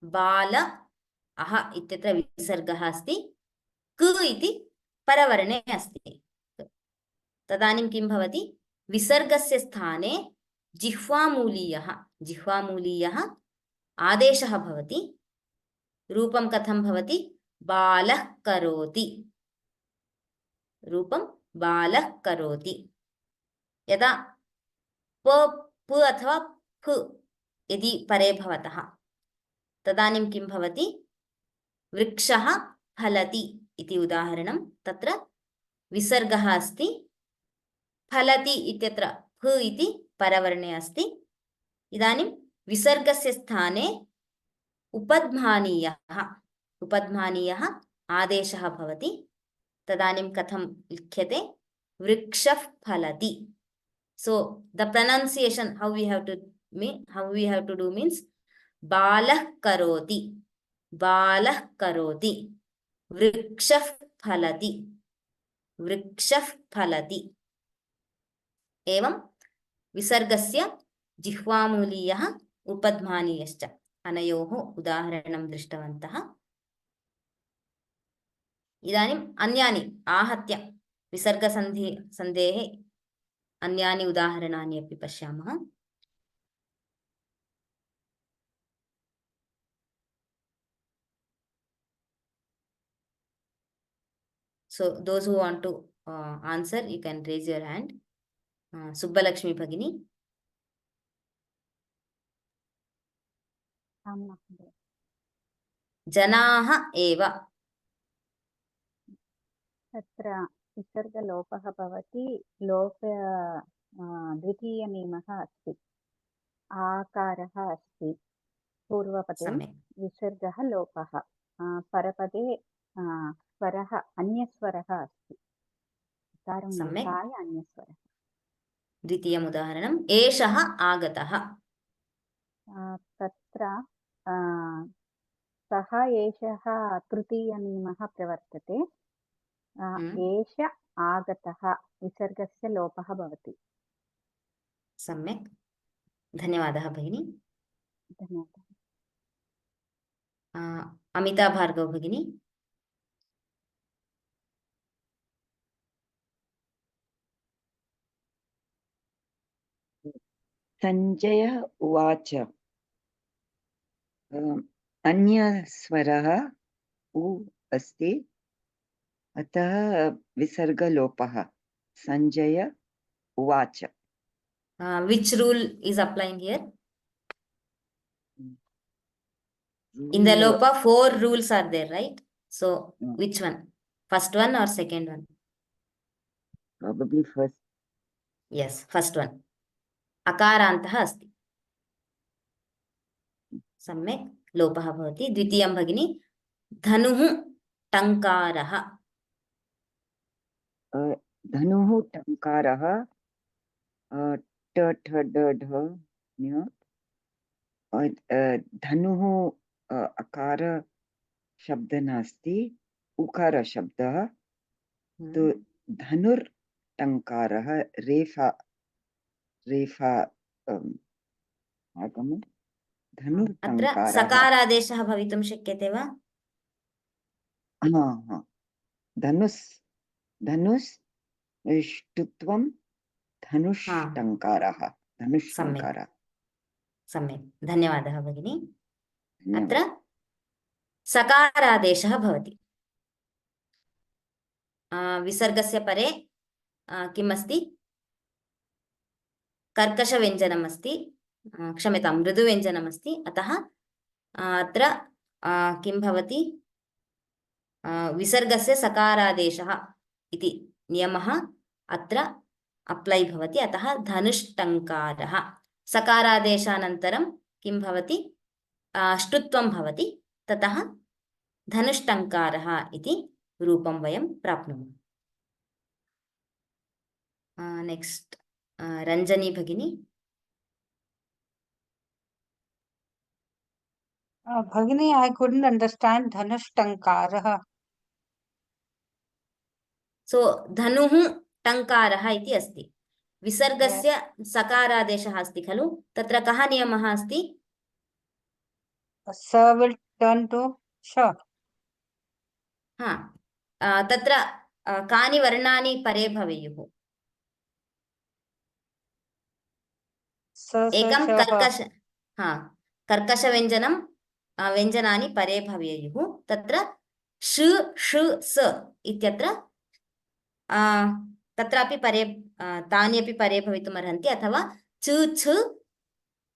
Bala aha ityatra visargaha asti. Ku iti paravarणे asti. तदानीं किं भवति विसर्गस्य स्थाने जिह्वामूलीयः आदेशः भवति. रूपं कथं भवति बालः करोति. रूपं बालः करोति. यदा प अथवा फ यदि परे भवतः तदानीं किं भवति वृक्षः फलति इति उदाहरणं. तत्र विसर्गः अस्ति. फलति इत्यत्र फ इति परवर्णे अस्ति. इदानीं विसर्गस्य स्थाने उपध्मानीयः आदेशः भवति. तदानीं कथं लिख्यते वृक्षः फलति. So the pronunciation how we have to do means balah karoti, vrikshah phalati. एवं विसर्गस्य जिह्वामूलीयः उपध्मानीयश्च अनयोः उदाहरणं दृष्टवन्तः. इदानीम् अन्यानि आहत्य विसर्गसन्धेः अन्यानि उदाहरणानि अपि पश्यामः. So those who want to answer, you can raise your hand. Subbalakshmi Bhagini. जनाः एव. तत्र विसर्गलोपः भवति. लोप द्वितीयनियमः अस्ति. आकारः अस्ति पूर्वपदे, विसर्गः लोपः. परपदे स्वरः अन्यस्वरः अस्ति. अन्यस्वरः. द्वितीयम् उदाहरणम् एषः आगतः. तत्र सः एषः तृतीयनियमः प्रवर्तते. एष आगतः विसर्गस्य लोपः भवति. सम्यक्, धन्यवादः भगिनी. धन्यवादः. अमिता भार्गव भगिनी. संजय उवाच अन्यस्वरः उ अस्ति, अतः विसर्गलोपः. संजय उवाच. Which rule is applying here? In the lopa 4 rules are there, right? So which one? First one or second one? Probably first. Yes, first one. अकारान्तः अस्ति. सम्यक्, लोपः भवति. द्वितीयं भगिनी धनुः टङ्कारः. धनुः टङ्कारः ट ठ ड ढ ञ. धनुः अकार शब्द नास्ति, उकार शब्दः. तो धनुर् टङ्कारः रेफा आगमन्. धनुर् अत्र सकारादेशः भवितुं शक्यते वा? धनुस् ष्टुत्वं धनुष् टङ्कारः. सम्यक्, धन्यवादः भगिनी. अत्र सकारादेशः भवति. विसर्गस्य परे किम् अस्ति? कर्कषव्यञ्जनम् अस्ति, क्षम्यतां, मृदुव्यञ्जनम् अस्ति. अतः अत्र किं भवति? विसर्गस्य सकारादेशः इति नियमः अत्र अप्लै भवति. अतः धनुष्टङ्कारः. सकारादेशानन्तरं किं भवति? ष्टुत्वं भवति. ततः धनुष्टङ्कारः इति रूपं वयं प्राप्नुमः. नेक्स्ट रञ्जनी भगिनी. Bhagini, I couldn't understand Dhanushtankarah. सो धनुः टङ्कारः इति अस्ति. विसर्गस्य सकारादेशः अस्ति खलु, तत्र कः नियमः अस्ति? Sa will turn to sha. हा, तत्र कानि वर्णानि परे भवेयुः? एकं कर्कश, हा, कर्कशव्यञ्जनं व्यञ्जनानि परे भवेयुः. तत्र ष ष स इत्यत्र तत्रापि परे तानि अपि परे भवितुम् अर्हन्ति, अथवा च छ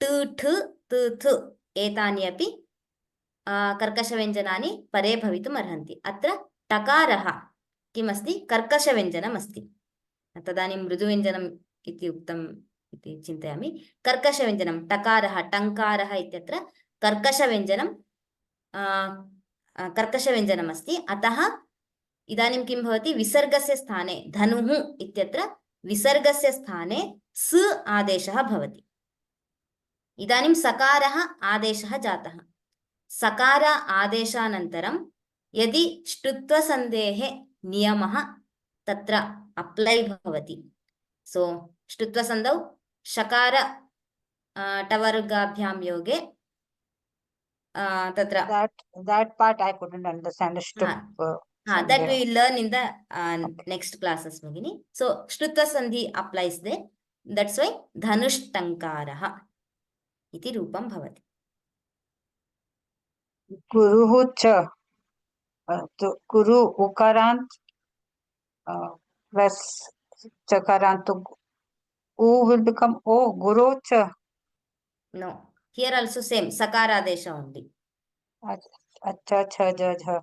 ट ठ त थ एतानि अपि कर्कशव्यञ्जनानि परे भवितुम् अर्हन्ति. अत्र टकारः किमस्ति? कर्कशव्यञ्जनम् अस्ति. तदानीं मृदुव्यञ्जनम् इति उक्तम् इति चिन्तयामि. कर्कशव्यञ्जनं टकारः टङ्कारः इत्यत्र कर्कशव्यञ्जनम् अस्ति. अतः इदानीं किं भवति? विसर्गस्य स्थाने धनुः इत्यत्र विसर्गस्य स्थाने स आदेशः भवति. इदानीं सकारः आदेशः जातः. सकार आदेशानन्तरं यदि ष्टुत्वसन्धेः नियमः तत्र अप्लै भवति, सो ष्टुत्वसन्धौ शकार टवर्गाभ्यां योगे तत्र that part I couldn't understand. that we will learn in the next classes, Bhagini. So Shtutva Sandhi applies there. That's why Dhanushtankarah iti rupam bhavati. Guruhu cha. Guru ukarant plus chakarant. U will become O. Guru cha. No, here also same sakaradesha only. Acha cha ja ja.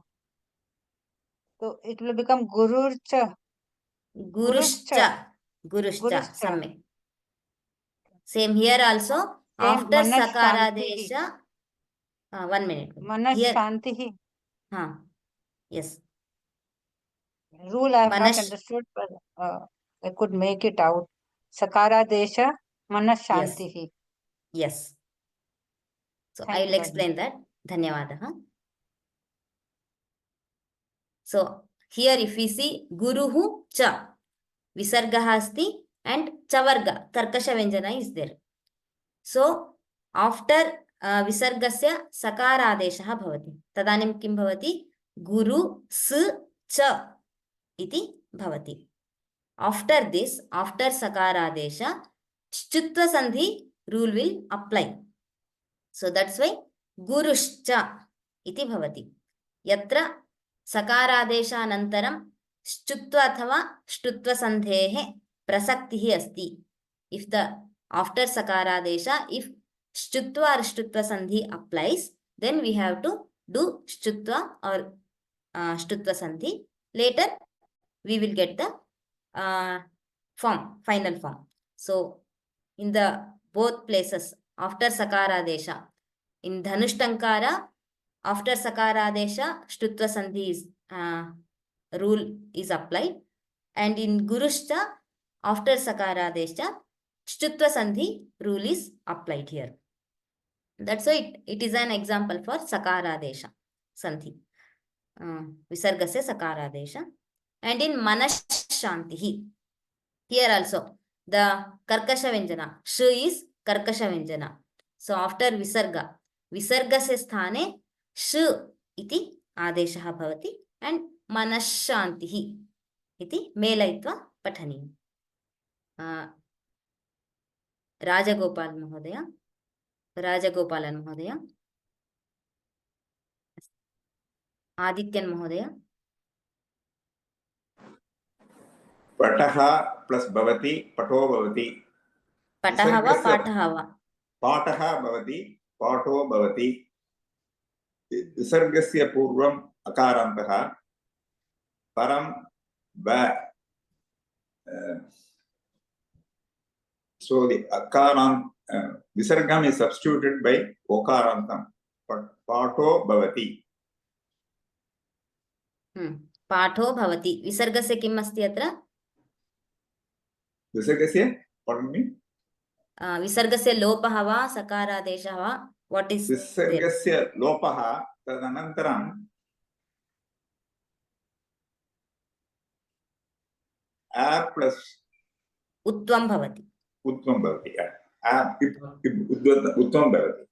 So it will become Gururcha. Guruscha. Samyak. Same here also. Same, after sakaradesha. 1 minute. Manashantihi. Yes. Rule I have not understood, but I could make it out. Sakaradesha manashantihi. Yes. So I will explain that. Dhanyavadaha. So here if we see Guruhu cha, Visargaha asti and Chavarga, Karkasha Vyanjana is there. So after Visargasya Sakaradeshaha bhavati. Tadanim kim bhavati? Guru s cha iti bhavati. After this, after Sakaradesha, Chutva Sandhi rule will apply. So that's why Guruscha iti bhavati. Yatra सकारादेशानन्तरं ष्टुत्व अथवा ष्टुत्व सन्धेः प्रसक्तिः अस्ति. If the after sakaradesha, if ष्टुत्व or ष्टुत्व sandhi applies, then we have to do ष्टुत्व or ष्टुत्व sandhi. Later we will get the final form. So in the both places after sakaradesha, in Dhanushtankara, after sakaradesha, ष्टुत्व sandhi is rule is applied, and in Guruscha, after sakaradesha, ष्टुत्व sandhi rule is applied here. That's why it is an example for sakaradesha sandhi, visargasya sakaradesha. And in manashantihi, here also the karkasha vyanjana sh is karkasha vyanjana. So after visarga, visargasya sthane sh iti आदेशः भवति and मनश्शान्तिः इति मेलयित्वा पठनीयम्. राजगोपालन् महोदय, आदित्यन् महोदय. पठः plus भवति, पठो भवति. पठः वा पाठः वा? पाठः भवति, पाठो भवति. विसर्गस्य पूर्वम् अकारान्तः, परं so the akarant visargam is substituted by okarantam. Pato bhavati. पाठो भवति. विसर्गस्य किम् अस्ति अत्र? विसर्गस्य Pardon me? विसर्गस्य लोपः वा सकारादेशः वा what is there? विसर्गस्य लोपः तदनन्तरं आ प्लस् उत्वं भवति. उत्वं भवति. उत्वं भवति.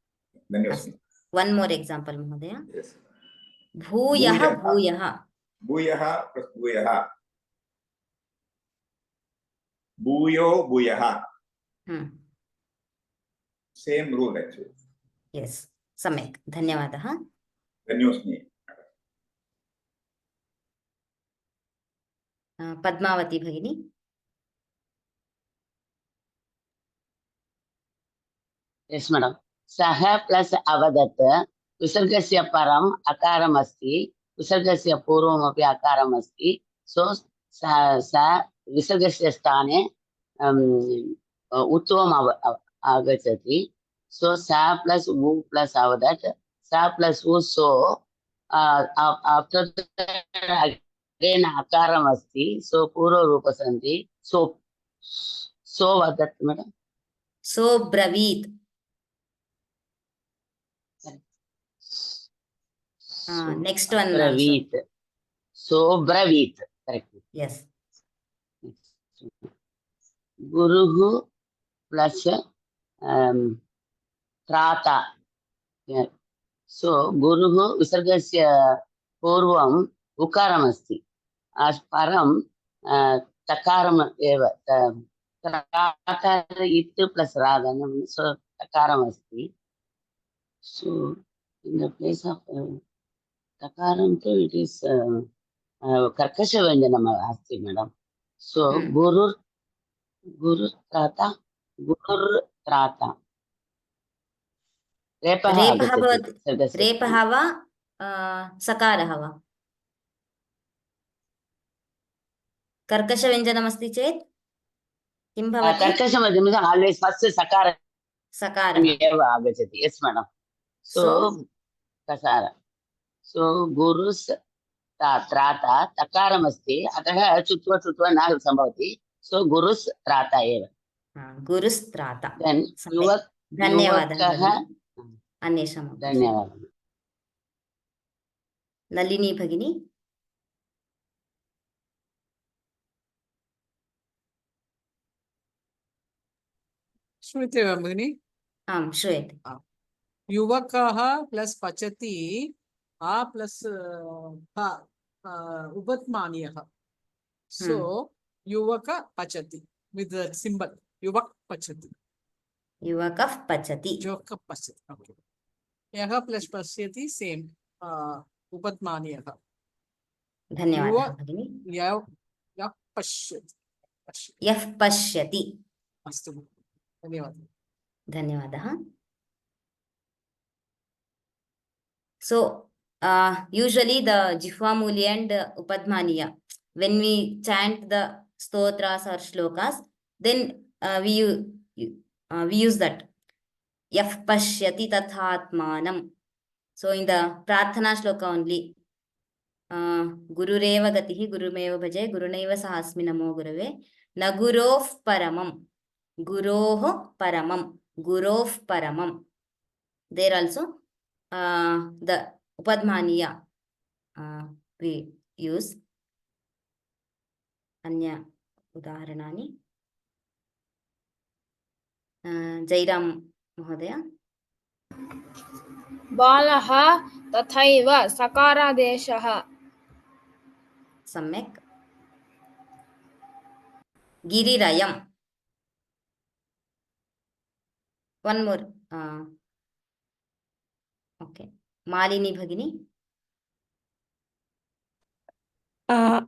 धन्यवादः. One more example महोदय. Yes. भूयः भूयः. भूयः प्लस् भूयः. भूयो भूयः. Same rule actually. Yes. सम्यक्. धन्यवादः. धन्योस्मि. पद्मावती भगिनी. Yes, madam. सः प्लस अवदत् विसर्गस्य परम् अकारम् अस्ति, विसर्गस्य पूर्वमपि अकारम् अस्ति. सो स विसर्गस्य स्थाने उत्वम् आगच्छति. सो स प्लस उ प्लस अवदत्, स प्लस उ. सो आफ्टर अगेन अकारम् अस्ति. सो पूर्वरूप सन्ति. सो वदत् madam. So ब्रवीत्. Next one. Bravit. So bravit. Correct. Yes. Guruhu plus trata. Yeah. So guruhu visargasya purvam ukaram asti. Param takaram eva. Trata it plus raganam. So takaram asti. So in the place of takaram too, it is karkasha vyanjanam asti madam. So gurur trata repah वा सकारः वा कर्कषव्यञ्जनमस्ति चेत् किं भवति? कर्कषव्यञ्जनम् always first सकारः एव आगच्छति. Yes madam. So kasara. So gurus त्राता तकारम् अस्ति, अतः चुत्वा न सम्भवति. सो गुरुस् त्राता एव. गुरुस् त्राता. धन्यवादः. अन्येषां धन्यवादः. नलिनी भगिनी. श्रूयते वा भगिनि? आं श्रूयते. युवकः प्लस् पचति आ प्लस् उपत्मानीयः. सो युवक पचति वित् सिम्बल् युवक पचति. युवकः पचति. युवकः पचति. ओके. यः प्लस् पश्यति सेम् उपत्मानीयः. धन्यवादः भगिनि. यः पश्यति. यः पश्यति. अस्तु धन्यवादः. धन्यवादः. So usually the Jihvamuli and Upadmaniya, when we chant the stotras or shlokas, then we use that yaf pashyati tathatmanam. So in the prarthana shloka only, gurureva gatihi gurumeva bhaje gurunaiva sahasmi namo gurave na guroh paramam guroh paramam. There also the Upadmaniya we use. अन्य उदाहरणानि. जयराम महोदय. बालः तथैव सकारादेशः. सम्यक्. गिरिरयम्. One more. Okay. मालिनी भगिनी.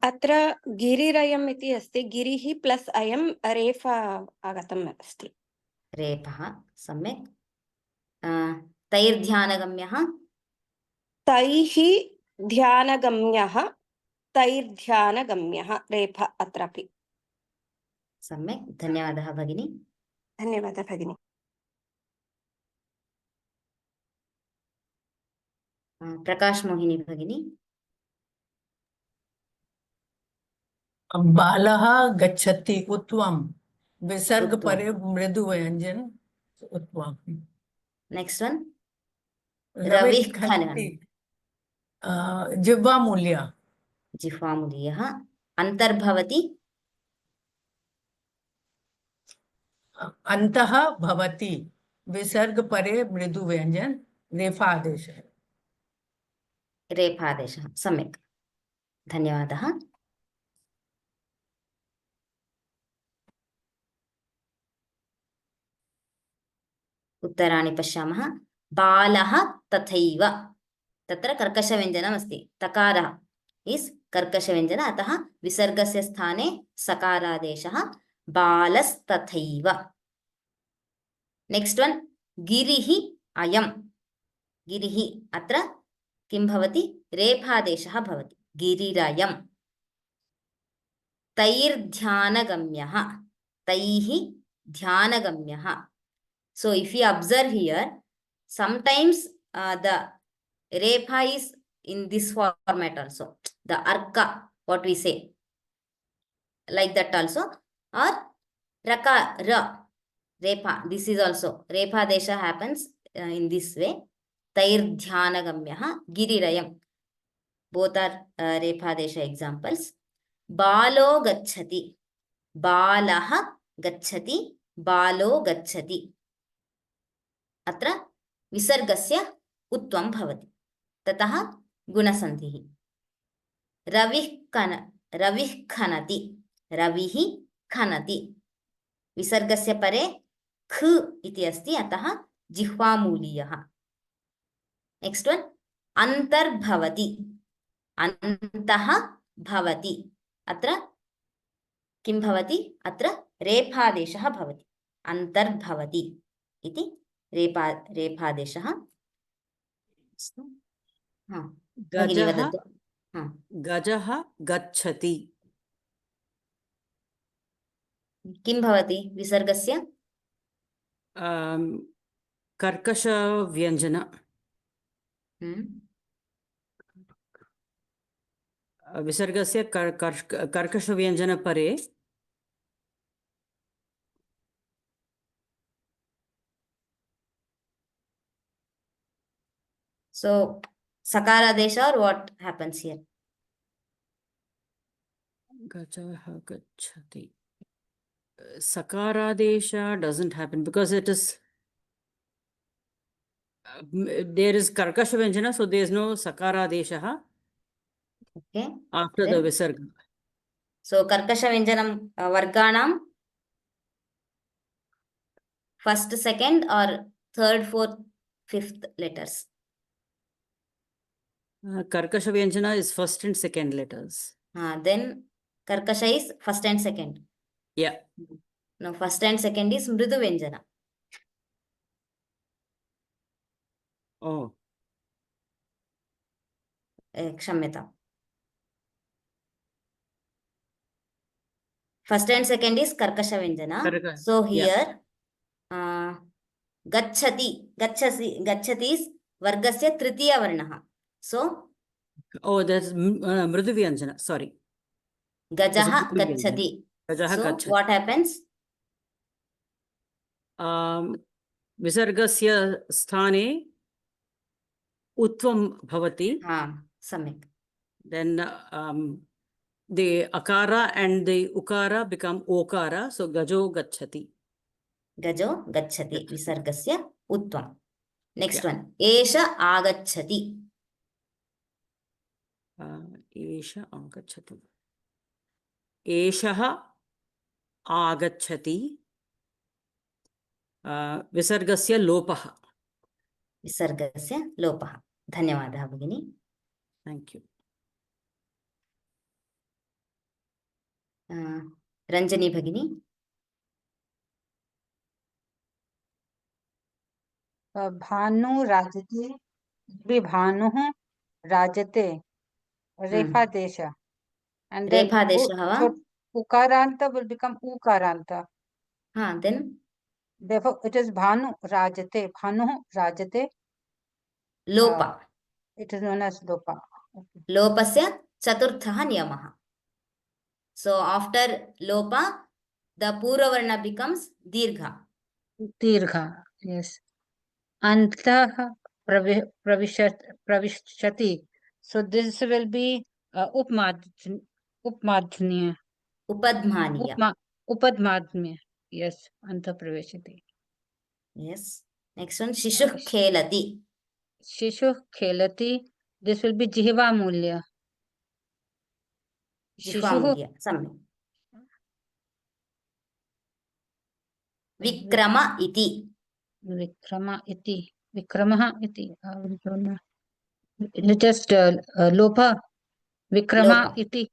अत्र गिरिरयम् इति अस्ति. गिरिः प्लस् अयं रेफ आगतम् अस्ति. रेफः. सम्यक्. तैर्ध्यानगम्यः. तैः ध्यानगम्यः. तैर्ध्यानगम्यः रेफ अत्रापि. सम्यक्. धन्यवादः भगिनी. धन्यवादः भगिनी. प्रकाश मोहिनी भगिनी. बालः गच्छति उत्वम्. विसर्ग उत्वम. परे मृदु व्यंजन उत्वम. Next one. रविः रविः खनति खनति. जिह्वा मूल्य. जिह्वामूलीयः. अन्तर्भवति. अन्तः भवति. विसर्ग परे मृदु व्यंजन रेफादेशः. रेफादेशः. सम्यक्. धन्यवादः. उत्तराणि पश्यामः. बालः तथैव. तत्र कर्कषव्यञ्जनम् अस्ति. तकारः इस् कर्कषव्यञ्जन, अतः विसर्गस्य स्थाने सकारादेशः. बालस्तथैव. Next one. गिरिः अयं. गिरिः अत्र किं भवति? रेफादेशः भवति. गिरिरयम्. तैर्ध्यानगम्यः. तैः ध्यानगम्यः. So if you observe here, sometimes the repa is in this format also. The arka, what we say, like that also. Or raka, ra, repa. This is also repa desha happens in this way. Tairdhyanagamyaha, girirayam. Both are repa desha examples. Balo gacchati. Balaha gacchati. Balo gacchati. अत्र विसर्गस्य उत्वं भवति. ततः गुणसन्धिः. रविः खनति. रविः खनति. विसर्गस्य परे ख इति अस्ति, अतः जिह्वामूलीयः. Next one. अन्तर्भवति. अन्तः भवति. अत्र किं भवति? अत्र रेफादेशः भवति. अन्तर्भवति इति रेफादेशः. गजः गच्छति. किं भवति विसर्गस्य? कर्कषव्यञ्जन. विसर्गस्य कर्कषव्यञ्जन परे So, sakaradesha, or what happens here? Gajaha gachati. Sakaradesha doesn't happen because it is there is karkasha vyanjana, so there is no sakaradesha. Okay. After then, the visarga. So karkasha vyanjanam varganam first, second, or third, fourth, fifth letters. Karkasha vyanjana is first and second letters. Then karkasha is first and second. Yeah. No, first and second is mridu vyanjana. Oh. Kshamyata. First and second is karkasha vyanjana. So here, gacchati is vargasya tritiya varnaha. So, oh, that's mridu vyanjana. Sorry. Gajaha gacchati. So, what happens? Visargasya sthane utvam bhavati. Samyak. Then the akara and the ukara become okara. So, gajo gacchati. Gajo gacchati. Visargasya utvam. Next one. Esha agacchati. Esha agacchati. Eshaha agacchati. Visargasya lopaha. Visargasya lopaha. Dhanyavadah bhagini. Thank you. Ranjani bhagini. Bhanu राजते. भानुः राजते. Refadesha. And then ukaranta will become ukaranta. Then? Therefore, it is Bhanu Rajate. Bhanu Rajate. Lopa. It is known as Lopa. Lopasya chaturthaha niyamaha. So, after Lopa, the Purva Varna becomes Dirgha. Dirgha, yes. Antah pravishati. So this will be upmadhnya. Upadmaniya. Upadmadhnya. Yes, antah pravishati. Yes. Next one, Shishuh Khelati. Shishu khelati. This will be jihva mulya. Jihvamulya. Samyak. Vikrama iti. Vikrama iti. Vikramaha iti. Just lopa. Vikrama Lopa. iti.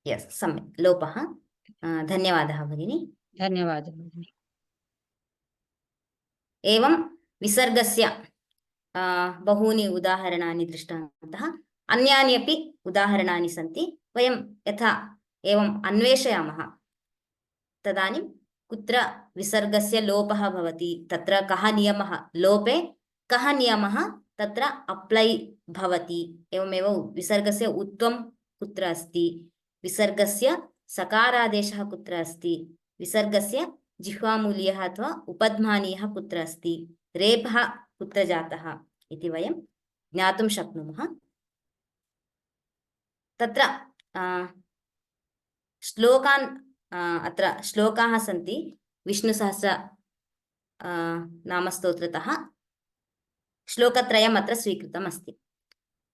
Yes, सम्यक्. लोपः. धन्यवादः भगिनी. धन्यवादः भगिनी. एवं विसर्गस्य बहूनि उदाहरणानि दृष्टवन्तः. अन्यानि अपि उदाहरणानि सन्ति. वयं यथा एवम् अन्वेषयामः तदानीं कुत्र विसर्गस्य लोपः भवति, तत्र कः नियमः, लोपे कः नियमः तत्र अप्लै भवति, एवमेव विसर्गस्य उत्वं कुत्र अस्ति, विसर्गस्य सकारादेशः कुत्र अस्ति, विसर्गस्य जिह्वामूल्यः अथवा उपध्मानीयः कुत्र अस्ति, रेफः कुत्र जातः इति वयं ज्ञातुं शक्नुमः. तत्र श्लोकान् अत्र श्लोकाः सन्ति. विष्णुसहस्र नामस्तोत्रतः श्लोकत्रयम् अत्र स्वीकृतम् अस्ति.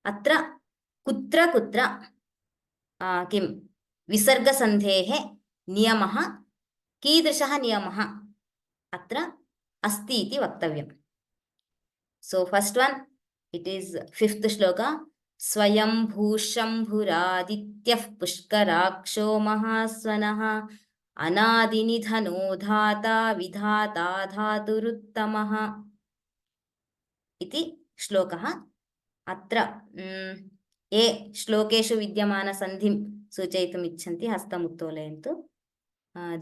अत्र कुत्र कुत्र किं विसर्गसन्धेः नियमः, कीदृशः नियमः अत्र अस्ति इति वक्तव्यम्. सो first one, it is 5th श्लोक. स्वयंभूशम्भुरादित्यः पुष्कराक्षो महास्वनः अनादिनिधनो धाता विधाता धातुरुत्तमः इति श्लोकः. अत्र ये श्लोकेषु विद्यमानसन्धिं सूचयितुम् इच्छन्ति हस्तम् उत्तोलयन्तु.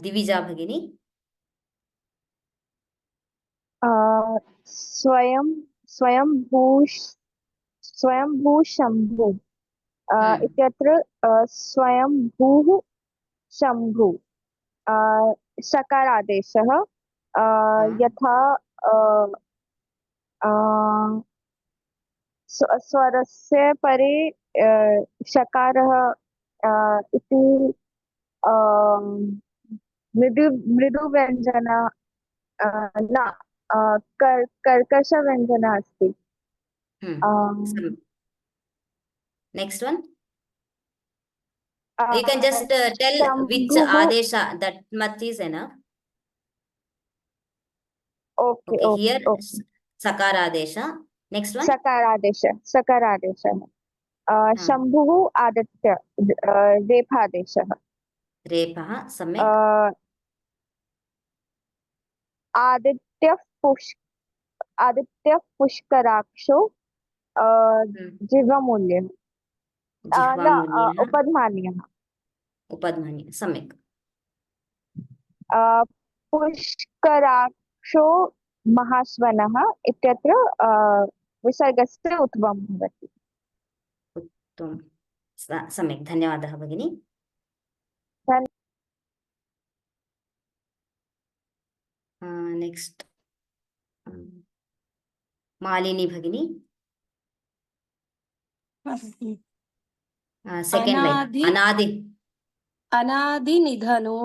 दिविजा भगिनी. स्वयंभूशम्भु इत्यत्र स्वयंभूः शम्भु सकारादेशः यथा स्वरस्य परे शकारः इति मृदुव्यञ्जन न कर्कशव्यञ्जन अस्ति. Next one. You can just tell which adesha, that much is enough. Okay, here sakaradesha. Next one. Sakaradesha. Shambhuः आदित्य रेफादेशः. रेफः सम्यक्. आदित्यः पुष्कराक्षो जिह्वामूल्यः उपध्मानीयः सम्यक्. पुष्कराक्षो महास्वनः इत्यत्र विसर्गस्य उत्वं भवति. सम्यक्, धन्यवादः भगिनी. नेक्स्ट मालिनी भगिनी. Second line. अनादिनिधनो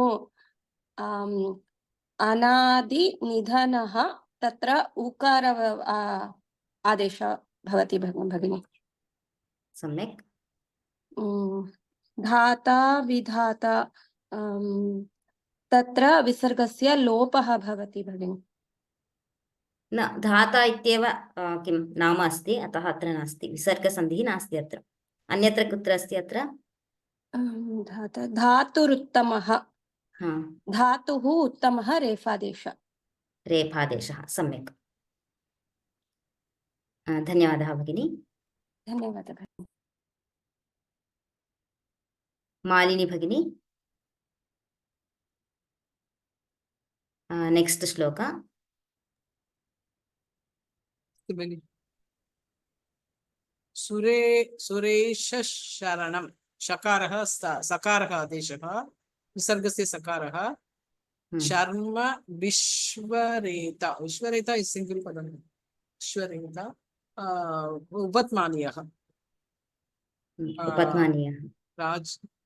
अनादिनिधनः तत्र उकार आदेशः भवति भगिनी. सम्यक्. धाता विधाता तत्र विसर्गस्य लोपः भवति भगिनी. न, धाता इत्येव किं नाम अस्ति, अतः अत्र नास्ति, विसर्गसन्धिः नास्ति अत्र. अन्यत्र कुत्र अस्ति अत्र? धाता धातुरुत्तमः. धातुः उत्तमः रेफादेशः. सम्यक्, धन्यवादः भगिनी. धन्यवादः भगिनी. मालिनी भगिनी. नेक्स्ट श्लोक. सुरेश शरणं. सकारः आदेशः विसर्गस्य सकारः शर्म विश्वरेता विश्वरेता इस् सिंगल पदम् विश्वरेता उपत्मानीयः उपत्मानीयः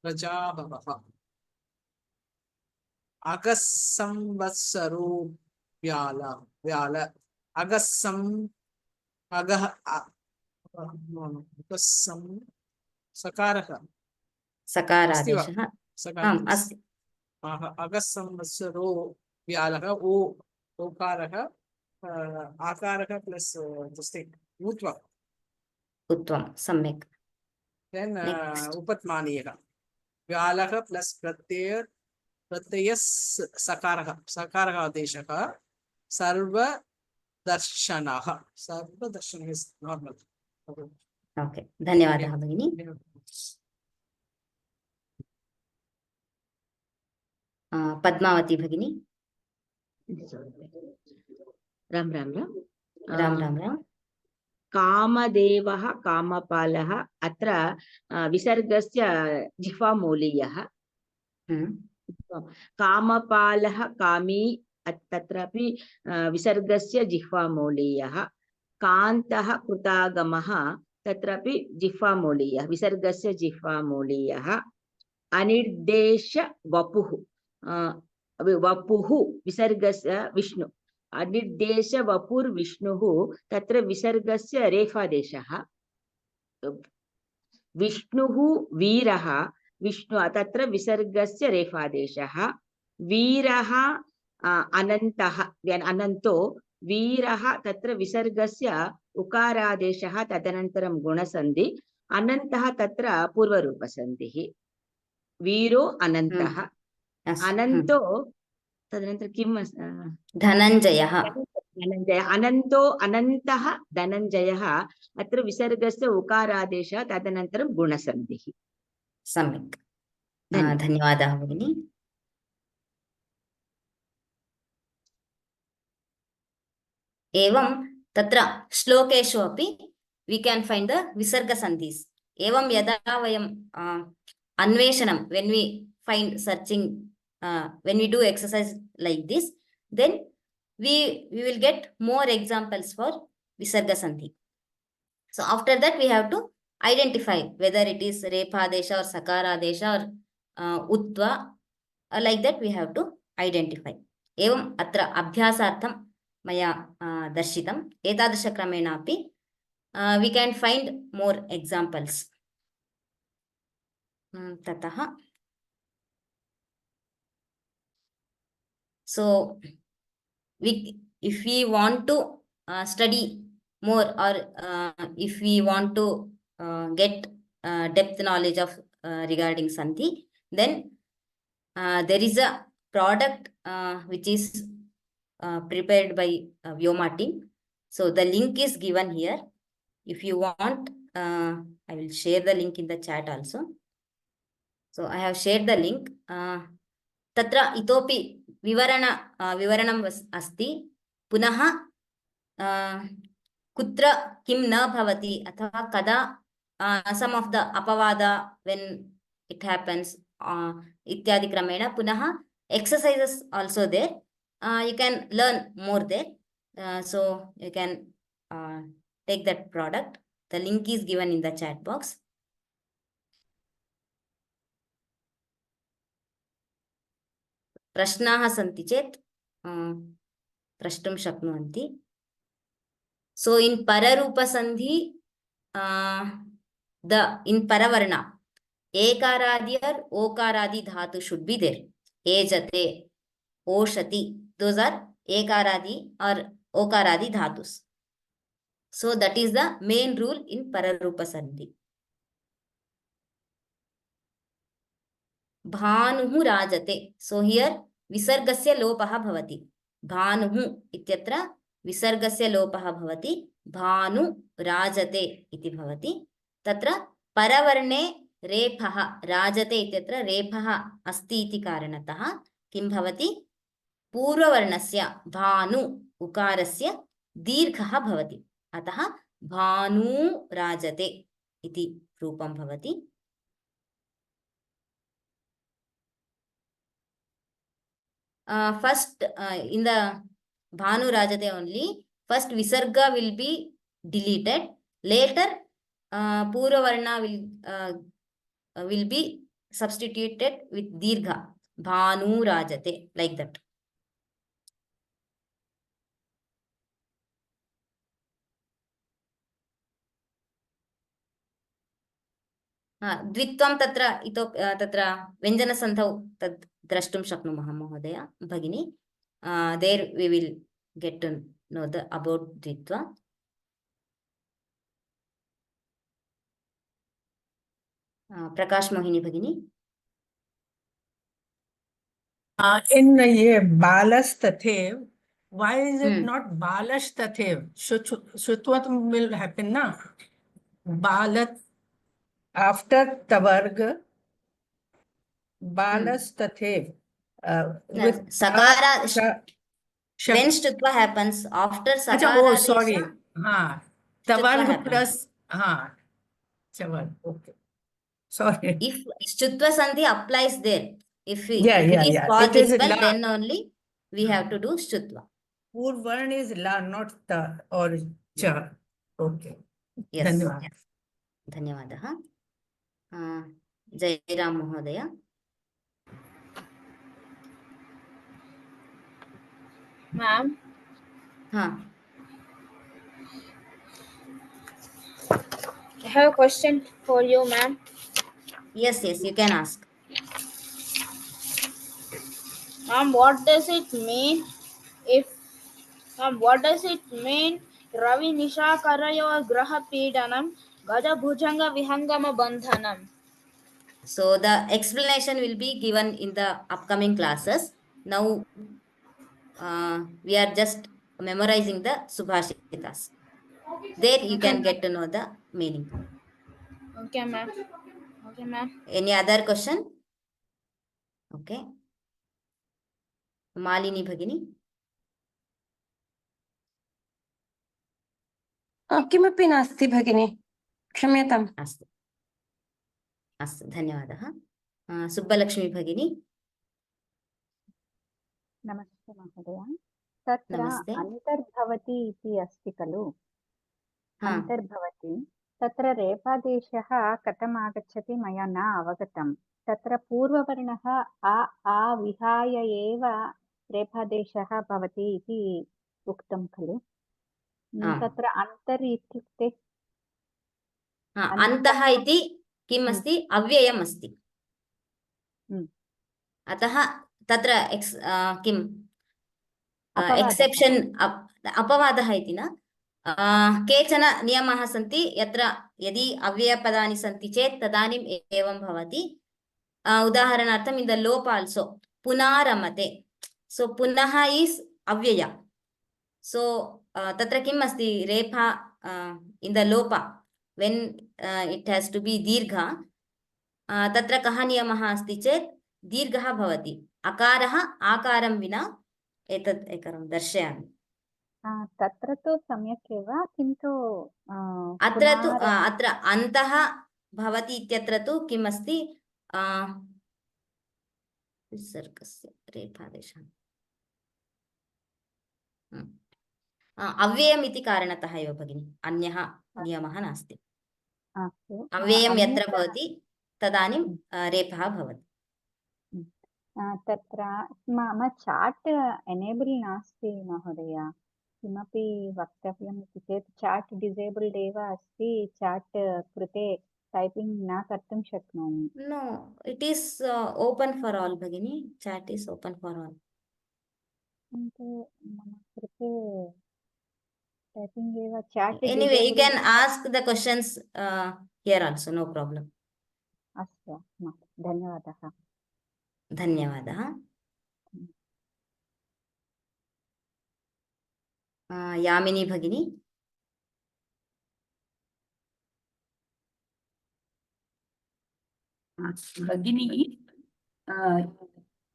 प्रजाभवः अगस्संवत्सरो व्याल व्याल अगस्सं अगः अगस्सं सकारः सकारादेशः आम् सकारः अस्ति अगस्संवत्सरो व्यालः ओ ओकारः आकारः प्लस ऊत्वम् उत्तमं सम्यक् देन् नेक्स्ट् उपत्मानीयः व्यालः प्लस प्रत्यय सकारः सकारः आदेशः सर्वदर्शनः सर्वदर्शनः इस् नार्मल् ओके धन्यवादः भगिनी पद्मावती भगिनी राम राम राम राम राम राम कामदेवः कामपालः अत्र विसर्गस्य जिह्वामूलीयः कामपालः कामी तत्रापि विसर्गस्य जिह्वामूलीयः कान्तः कृतागमः तत्रापि जिह्वामूलीयः विसर्गस्य जिह्वामूलीयः अनिर्देश वपुः वपुः विसर्गस्य विष्णु अनिर्देश वपुर्विष्णुः तत्र विसर्गस्य रेफादेशः विष्णुः वीरः विष्णु तत्र विसर्गस्य रेफादेशः वीरः अनन्तः अनन्तो वीरः तत्र विसर्गस्य उकारादेशः तदनन्तरं गुणसन्धि अनन्तः तत्र पूर्वरूपसन्धिः वीरो अनन्तः अनन्तो तदनन्तरं किं धनञ्जयः धनञ्जय अनन्तो अनन्तः धनञ्जयः अत्र विसर्गस्य उकारादेशः तदनन्तरं गुणसन्धिः सम्यक् धन्यवादः भगिनी एवं तत्र श्लोकेषु अपि we can find the visarga sandhis एवं यदा वयं अन्वेषणं when we find searching when we do exercise like this then we will get more examples for visarga sandhi so after that we have to identify whether it is repha-desha or sakara-desha or utva like that we have to identify एवं अत्र अभ्यासार्थं मया दर्शितम् एतादृशक्रमेण अपि we can find more examples ततः so if we want to study more or if we want to get depth knowledge of regarding sandhi then there is a product which is prepared by Vyoma team so the link is given here if you want I will share the link in the chat also so I have shared the link तत्र इतोपि विवरणम् अस्ति पुनः कुत्र किं न भवति अथवा कदा some of the अपवादा when it happens इत्यादि क्रमेण पुनः exercises also there you can learn more there so you can take that product the link is given in the chat box प्रश्नाः सन्ति चेत् प्रष्टुं शक्नुवन्ति so in pararupa-sandhi in paravarna ekaradi or okaradi dhatu should be there ejate oshati those are ekaradi or okaradi dhatus so that is the main rule in pararupa-sandhi भानुः राजते so here विसर्गस्य लोपः भवति भानुः इत्यत्र विसर्गस्य लोपः भवति भानु राजते इति भवति तत्र परवर्णे रेफः राजते इत्यत्र रेफः अस्ति इति कारणतः किं भवति पूर्ववर्णस्य भानु उकारस्य दीर्घः भवति अतः भानु राजते इति रूपं भवति first in the Bhanu Rajate only, first Visarga will be deleted. Later, Purva Varna will be substituted with Dirgha. Bhanu Rajate, like that. द्वित्वं तत्र तत्र व्यञ्जनसन्धौ तद् द्रष्टुं शक्नुमः महोदय भगिनी. There we will get to know about द्वित्वा. प्रकाश मोहिनी भगिनी. In ये बालस तथेव, why is it not बालश तथेव? श्रुत्वत्वं will happen ना. बालत after tavarga, balas tathev. With sakara, when shtutva happens after sakara. Oh, sorry. Tavarga plus chavar. Okay. Sorry. If shtutva sandhi applies there, if it is It is participle, then only we have to do shtutva. Purvarn is la, not ta or cha. Okay. Yes. Dhanyavad. Dhanyavadah. Jairam Mohodaya. Ma'am. I have a question for you, ma'am. Yes, you can ask. Ma'am, what does it mean Ravi Nisha Karayo Graha Pidanam Gada Bhujanga Vihangama Bandhanam? So the explanation will be given in the upcoming classes. Now we are just memorizing the Subhashitas. There you can get to know the meaning. Okay, ma'am. Any other question? Okay. Malini Bhagini. किमपि नास्ति भगिनी, क्षम्यताम्. अस्तु अस्तु, धन्यवादः. सुब्बलक्ष्मी भगिनी. नमस्ते महोदय. तत्र अन्तर्भवति इति अस्ति खलु, अन्तर्भवति, तत्र रेफादेशः कथम् आगच्छति मया न अवगतं. तत्र पूर्ववर्णः आ विहाय एव रेफादेशः भवति इति उक्तं खलु. तत्र अन्तर् इत्युक्ते अन्तः इति किम् अस्ति? अव्ययम् अस्ति. अतः तत्र किम् एक्सेप्शन् अपवादः इति न. केचन नियमाः सन्ति यत्र यदि अव्ययपदानि सन्ति चेत् तदानीम् एवं भवति. उदाहरणार्थम् इन् द लोप आल्सो पुनारमते. सो पुनः इस् अव्यय. सो तत्र किम् अस्ति? रेफा इन् द लोप when it has to be दीर्घ. तत्र कः नियमः अस्ति चेत् दीर्घः भवति. अकारः आकारं विना. एतत् एकं दर्शयामि. तत्र तु सम्यक् एव, किन्तु अत्र अन्तः भवति इत्यत्र तु किम् अस्ति? विसर्गस्य रेफादेशः अव्ययम् इति कारणतः एव भगिनि, अन्यः नियमः नास्ति. अव्ययं यत्र भवति तदानीं रेफः भवति. तत्र मम चाट् एनेबल् नास्ति महोदय. किमपि वक्तव्यम् इति चेत् चाट् डिसेबल्ड् एव अस्ति. चाट् कृते टैपिङ्ग् न कर्तुं शक्नोमि. No, it is open for all भगिनि. Chat is open for all. किन्तु मम कृते टैपिङ्ग् एव Chaat. Anyway, you can ask the questions here also, no problem. अस्तु, धन्यवादः. धन्यवादः. यामिनी भगिनी. भगिनी,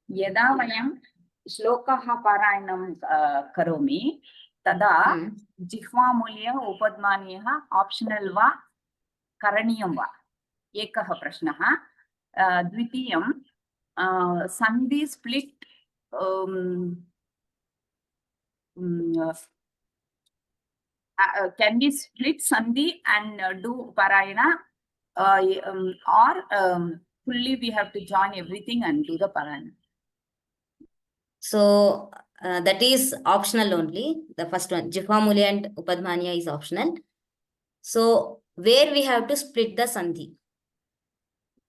यदा वयं श्लोकः पारायणं करोमि तदा जिह्वामूल्य उपध्मानीयः आप्शनल् वा करणीयं वा? एकः प्रश्नः. द्वितीयं सन्धि split um, can we split Sandhi and do Parayana? Or fully we have to join everything and do the Parayana? So that is optional only. The first one, Jihvamuli and Upadmaniya is optional. So where we have to split the Sandhi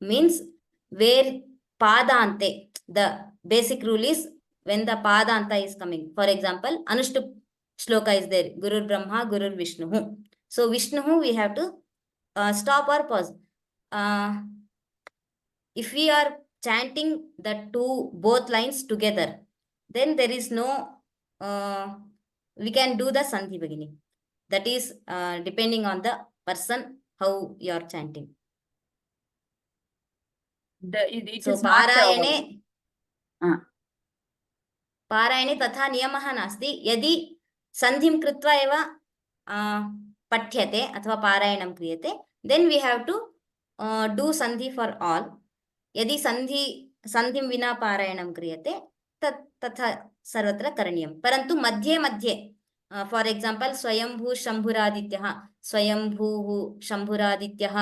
means where Padante, the basic rule is when the Padanta is coming. For example, Anushtup shloka is there, Guru Brahma, Guru Vishnu. So Vishnu we have to stop or pause. If we are chanting the both lines together, then there is no, we can do the Sandhi beginning. That is depending on the person, how you are chanting. It So is not पारायणे तथा नियमः नास्ति. यदि सन्धिं कृत्वा एव पठ्यते अथवा पारायणं क्रियते, then we have to do sandhi for all. यदि सन्धिं विना पारायणं क्रियते तथा सर्वत्र करणीयं. परन्तु मध्ये मध्ये फॉर एग्जांपल स्वयंभू शंभुरादित्यः, स्वयंभूः शंभुरादित्यः,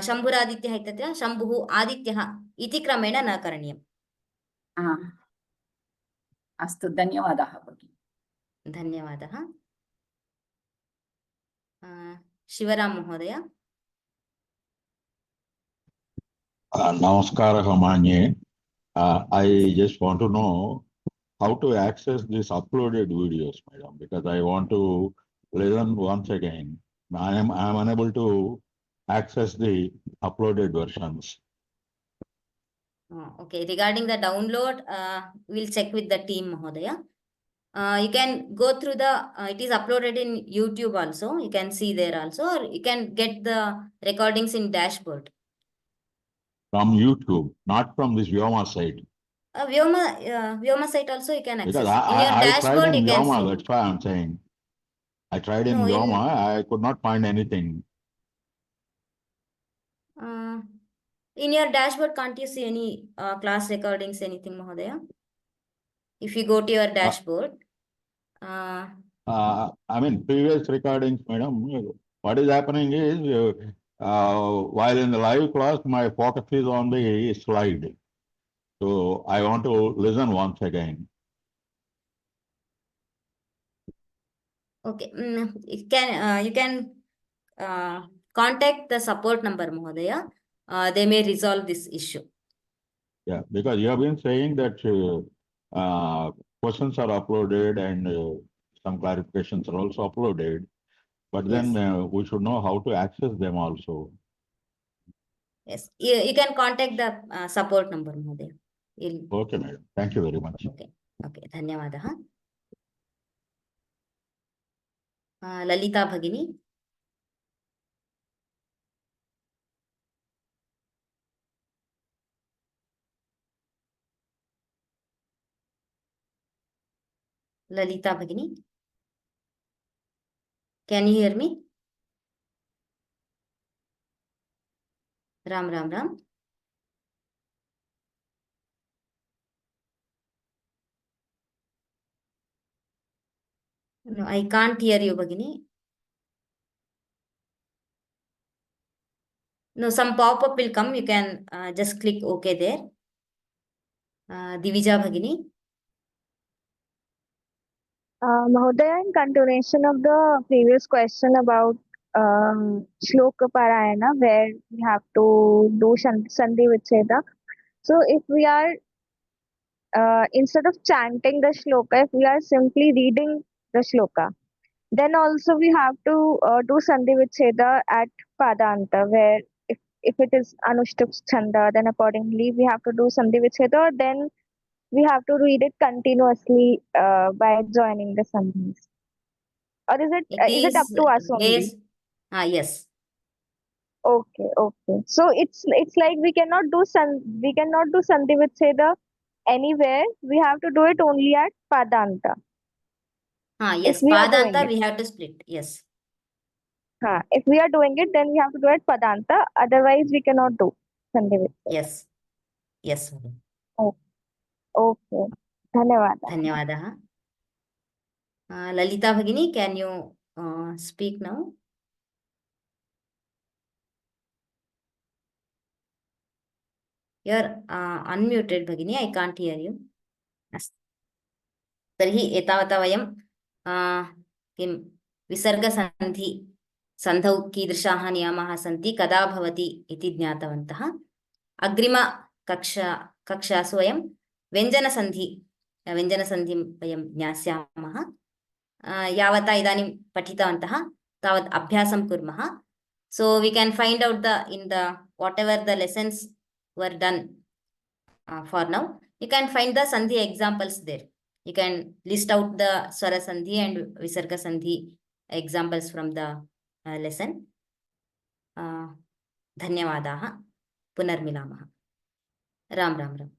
शंभुरादित्यः इत्यत्र शंभुः आदित्यः इति क्रमेण न करणीयम्. अस्तु, धन्यवादः भगिनी. धन्यवादः. शिवराम महोदय. Namaskaraha Manye. I just want to know how to access these uploaded videos, madam, because I want to listen once again. I am unable to access the uploaded versions. Okay, regarding the download, we'll check with the team, Mahodaya. You can go through the, it is uploaded in YouTube also. You can see there also, or you can get the recordings in dashboard. From YouTube, not from this Vyoma site. Vyoma site also you can access. Because In your I tried dashboard, in you can Vyoma, see. that's why I'm saying. I tried in No, Vyoma, I could not find anything. In your dashboard, can't you see any class recordings, anything, Mahodaya? If you go to your dashboard. I mean, previous recordings, madam, what is happening is, while in the live class, my focus is on the slide. So I want to listen once again. Okay, you can contact the support number, Mahodaya. They may resolve this issue. Yeah, because you have been saying that questions are uploaded and some clarifications are also uploaded, but then we should know how to access them also. Yes, you can contact the support number, Mahodaya. Okay, madam. Thank you very much. Okay, okay, धन्यवादः. Lalita Bhagini. Lalita Bhagini. Can you hear me? Ram Ram Ram. No, I can't hear you, Bhagini. No, some pop-up will come. You can just click OK there. Divija Bhagini. Mahodaya, in continuation of the previous question about Shloka Parayana, where we have to do Sandhi Vicheda. So if we are, instead of chanting the shloka, if we are simply reading the shloka, then also we have to do Sandhi Vicheda at Padanta, where if it is Anushtup Chanda, then accordingly we have to do Sandhi Vicheda, then we have to read it continuously by joining the Sandhis. Or is it up to us only? Yes. Okay, okay. So it's like we cannot do Sandhi Vicheda anywhere. We have to do it only at Padanta. Yes, Padanta we have to split. Yes. If we are doing it, then we have to do it Padanta. Otherwise, we cannot do Sandhi Vicheda. Yes. Yes. Oh, okay. धन्यवादः। धन्यवादः। ललिता भगिनी, can you speak now? You're unmuted भगिनी, I can't hear you. अस्तु, तर्हि एतावता वयं किं विसर्गसन्धि सन्धौ कीदृशाः नियमाः सन्ति, कदा भवति इति ज्ञातवन्तः। कक्षासु वयं व्यञ्जनसन्धिं वयं ज्ञास्यामः। यावता इदानीं पठितवन्तः तावत् अभ्यासं कुर्मः। So we can find out in the whatever the lessons were done for now, you can find the sandhi examples there. You can list out the swara sandhi and visarga sandhi examples from the lesson. धन्यवादाः। पुनर्मिलामः। राम राम राम।